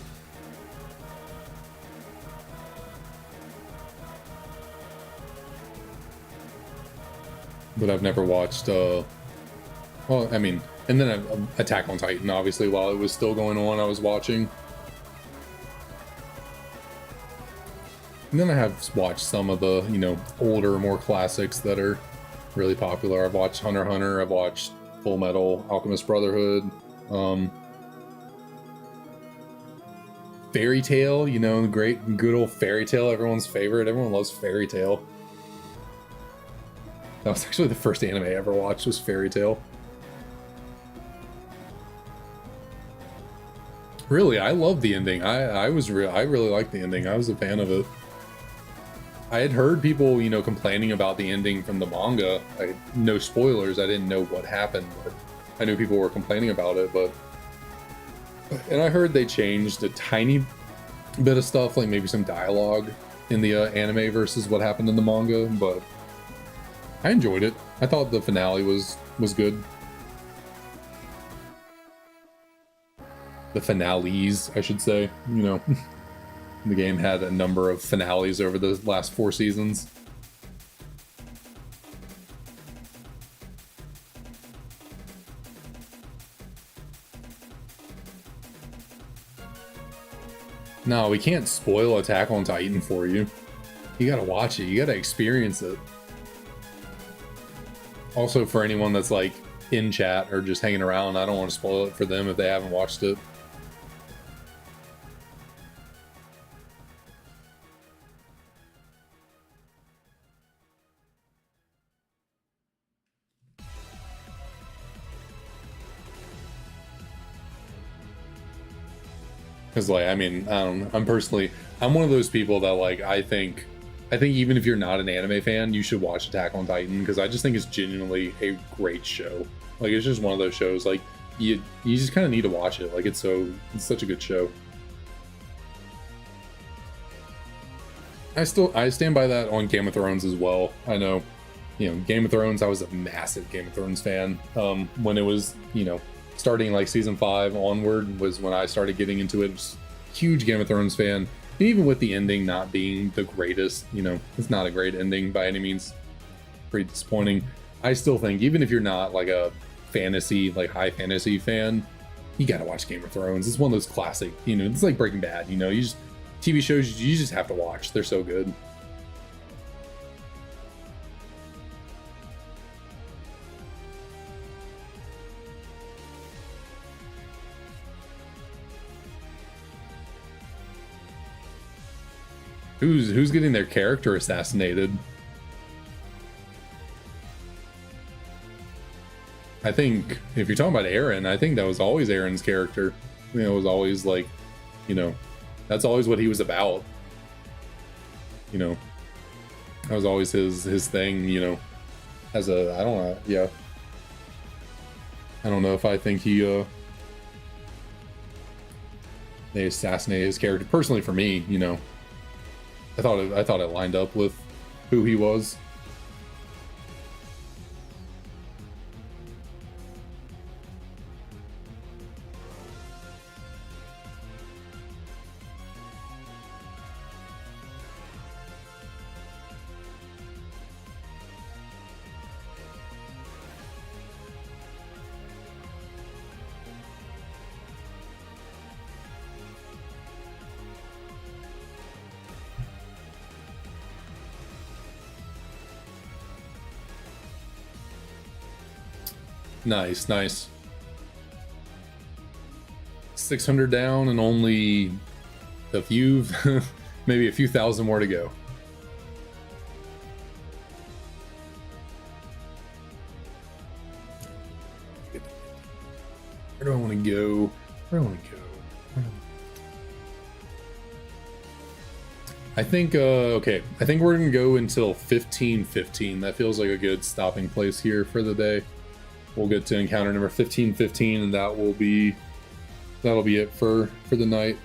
But I've never watched, well, I mean, and then Attack on Titan, obviously, while it was still going on, I was watching. And then I have watched some of the, you know, older, more classics that are really popular. I've watched Hunter x Hunter, I've watched Full Metal Alchemist Brotherhood, Fairy Tail, you know, the great, good old Fairy Tail, everyone's favorite. Everyone loves Fairy Tail. That was actually the first anime I ever watched, was Fairy Tail. Really, I love the ending. I really liked the ending. I was a fan of it. I had heard people, complaining about the ending from the manga. No spoilers. I didn't know what happened, but I knew people were complaining about it. And I heard they changed a tiny bit of stuff, like maybe some dialogue in the anime versus what happened in the manga. But I enjoyed it. I thought the finale was good. The finales, I should say. The game had a number of finales over the last 4 seasons. No, we can't spoil Attack on Titan for you. You gotta watch it. You gotta experience it. Also, for anyone that's like in chat or just hanging around, I don't want to spoil it for them if they haven't watched it. Because, like, I mean, I don't know. I'm one of those people that, like, I think even if you're not an anime fan, you should watch Attack on Titan, because I just think it's genuinely a great show. Like, it's just one of those shows, like, you just kind of need to watch it. Like, it's such a good show. I stand by that on Game of Thrones as well. I know, Game of Thrones, I was a massive Game of Thrones fan. When it was, starting like season 5 onward was when I started getting into it. Just huge Game of Thrones fan. And even with the ending not being the greatest, it's not a great ending by any means. Pretty disappointing. I still think, even if you're not like a fantasy, like high fantasy fan, you gotta watch Game of Thrones. It's one of those classic, it's like Breaking Bad, you just TV shows you just have to watch. They're so good. Who's getting their character assassinated? I think if you're talking about Aaron, I think that was always Aaron's character. It was always like, that's always what he was about. That was always his thing, as a, I don't know, yeah. I don't know if I think they assassinated his character. Personally, for me, I thought it lined up with who he was. Nice. 600 down and only a few, maybe a few thousand more to go. Where do I want to go? I think, okay. I think we're going to go until 1515. That feels like a good stopping place here for the day. We'll get to encounter number 1515, and that'll be it for the night.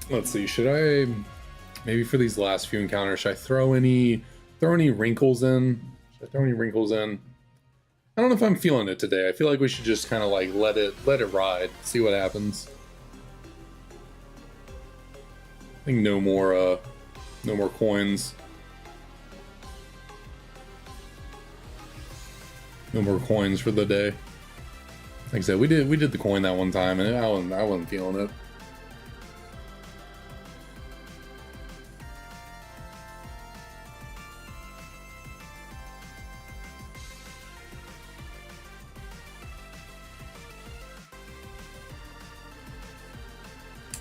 Let's see, should I, maybe for these last few encounters, should I throw any wrinkles in? I don't know if I'm feeling it today. I feel like we should just kind of like let it ride, see what happens. I think no more coins. No more coins for the day. Like I said, we did the coin that one time, and I wasn't feeling it.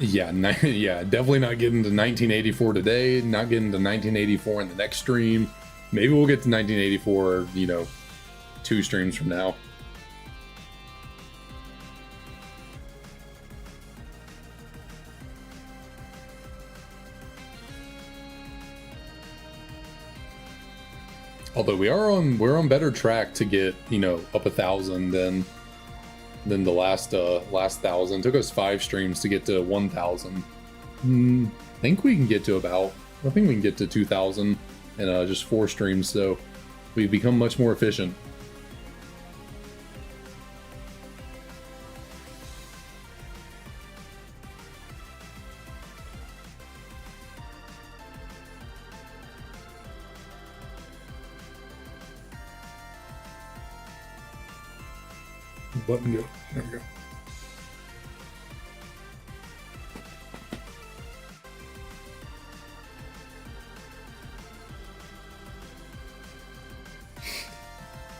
Yeah, yeah, definitely not getting to 1984 today. Not getting to 1984 in the next stream. Maybe we'll get to 1984, you know, 2 streams from now. Although we're on better track to get, you know, up 1,000 than the last 1,000. It took us 5 streams to get to 1,000. I think we can get to I think we can get to 2,000 in just 4 streams. So we've become much more efficient. Button go. There we go.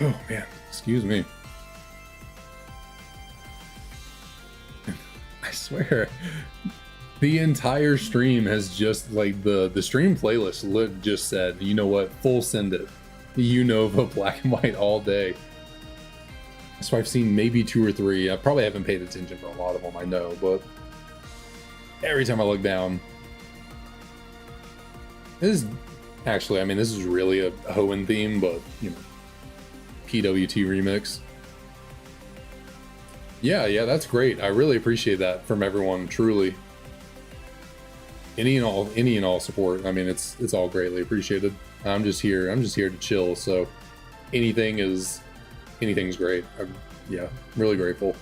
Oh man, excuse me. I swear, the entire stream has just like the stream playlist just said, you know what, full send it. You know, the black and white all day. So I've seen maybe 2 or 3. I probably haven't paid attention for a lot of them, I know, but every time I look down, this is actually, I mean, this is really a Hoenn theme, but you know, PWT remix. Yeah, that's great. I really appreciate that from everyone, truly. Any and all support. I mean, it's all greatly appreciated. I'm just here to chill, so anything's great. I'm, yeah, really grateful.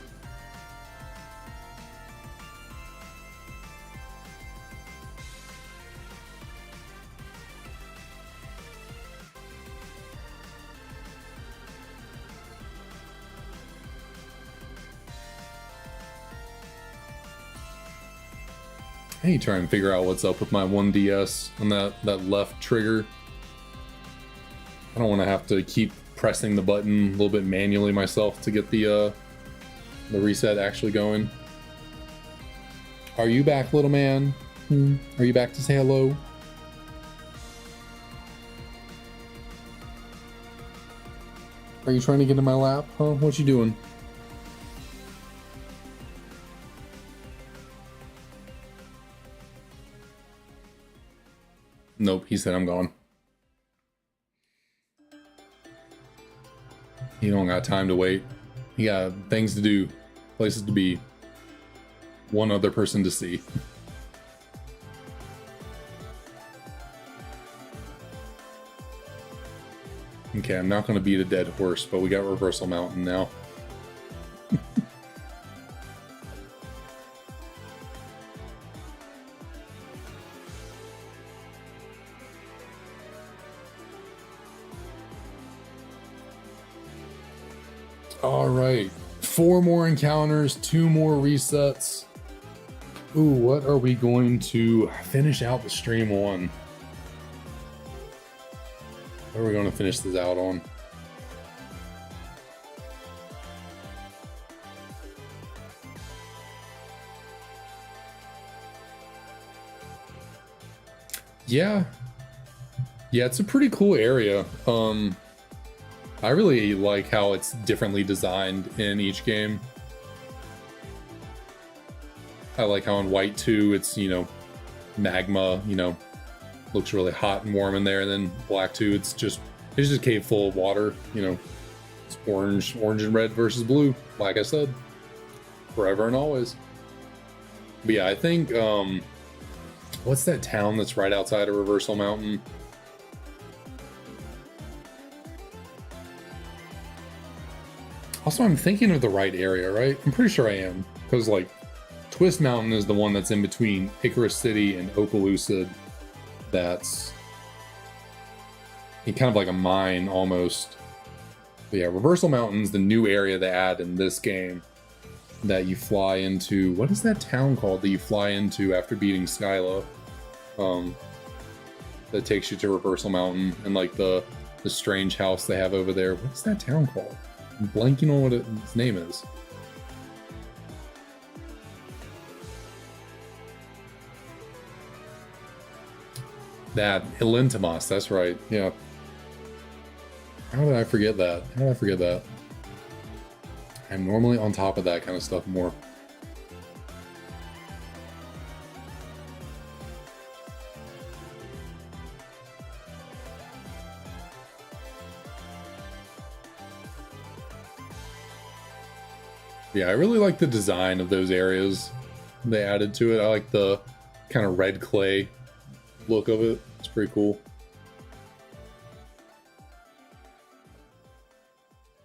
I need to try and figure out what's up with my 1DS on that left trigger. I don't want to have to keep pressing the button a little bit manually myself to get the reset actually going. Are you back, little man? Are you back to say hello? Are you trying to get in my lap? Huh? What you doing? Nope, he said I'm gone. He don't got time to wait. He got things to do, places to be, one other person to see. Okay, I'm not going to beat a dead horse, but we got Reversal Mountain now. Alright, 4 more encounters, 2 more resets. Ooh, what are we going to finish out the stream on? What are we going to finish this out on? Yeah, it's a pretty cool area. I really like how it's differently designed in each game. I like how in White 2 it's, you know, magma, you know, looks really hot and warm in there. And then Black 2 it's just a cave full of water, you know. It's orange and red versus blue, like I said. Forever and always. But yeah, I think what's that town that's right outside of Reversal Mountain? Also, I'm thinking of the right area, right? I'm pretty sure I am. Because, like, Twist Mountain is the one that's in between Icarus City and Opelucid. That's kind of like a mine, almost. But yeah, Reversal Mountain's the new area they add in this game. that you fly into. What is that town called that you fly into after beating Skyla? That takes you to Reversal Mountain and like the strange house they have over there. What's that town called? I'm blanking on what its name is. That Ilintimas, that's right. Yeah. How did I forget that? How did I forget that? I'm normally on top of that kind of stuff more. Yeah, I really like the design of those areas they added to it. I like the kind of red clay look of it. It's pretty cool.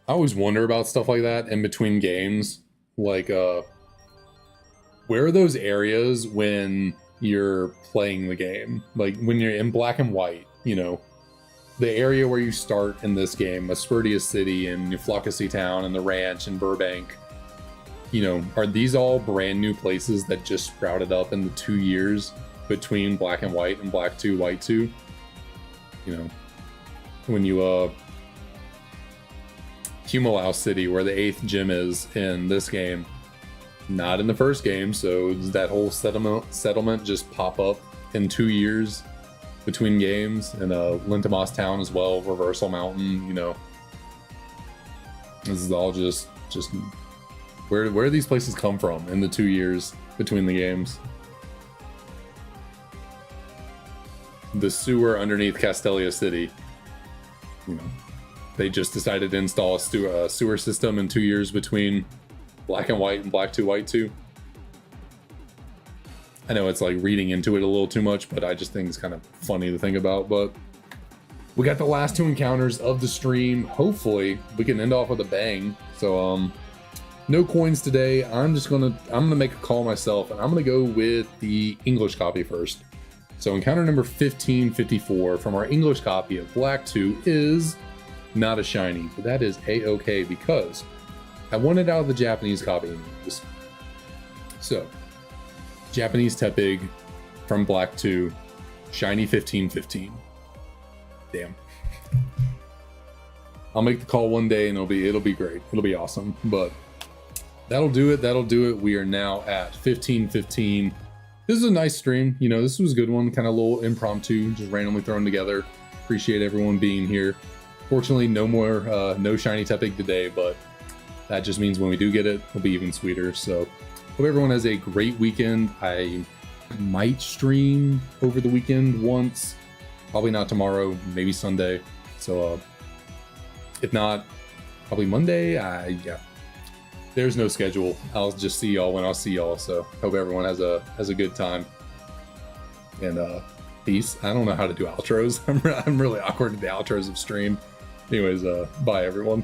I always wonder about stuff like that in between games. Like, where are those areas when you're playing the game? Like, when you're in black and white, you know, the area where you start in this game, Aspertia City and Euphlocacy Town and the ranch and Burbank, you know, are these all brand new places that just sprouted up in the 2 years between black and white and black 2, white 2? You know, when you, Humalau City, where the 8th gym is in this game, not in the first game, so does that whole settlement just pop up in 2 years between games? And Lintimas Town as well, Reversal Mountain, you know. This is all just where do these places come from in the 2 years between the games? The sewer underneath Castelia City, you know. They just decided to install a sewer system in 2 years between black and white and black 2, white 2. I know it's like reading into it a little too much, but I just think it's kind of funny to think about. But we got the last 2 encounters of the stream. Hopefully we can end off with a bang. So no coins today. I'm gonna make a call myself, and I'm gonna go with the English copy first. So encounter number 1554 from our English copy of Black 2 is not a shiny, but that is a-okay because I want it out of the Japanese copy anyways. So, Japanese Tepig from Black 2, shiny 1515. Damn. I'll make the call one day and it'll be great. It'll be awesome. But that'll do it. We are now at 1515. This is a nice stream. You know, this was a good one, kind of a little impromptu, just randomly thrown together. Appreciate everyone being here. Fortunately, no shiny Tepig today, but that just means when we do get it, it'll be even sweeter. So, hope everyone has a great weekend. I might stream over the weekend once, probably not tomorrow, maybe Sunday. So, if not, probably Monday. Yeah, there's no schedule. I'll just see y'all when I'll see y'all. So, hope everyone has a good time. And peace. I don't know how to do outros. I'm really awkward at the outros of stream. Anyways, bye everyone.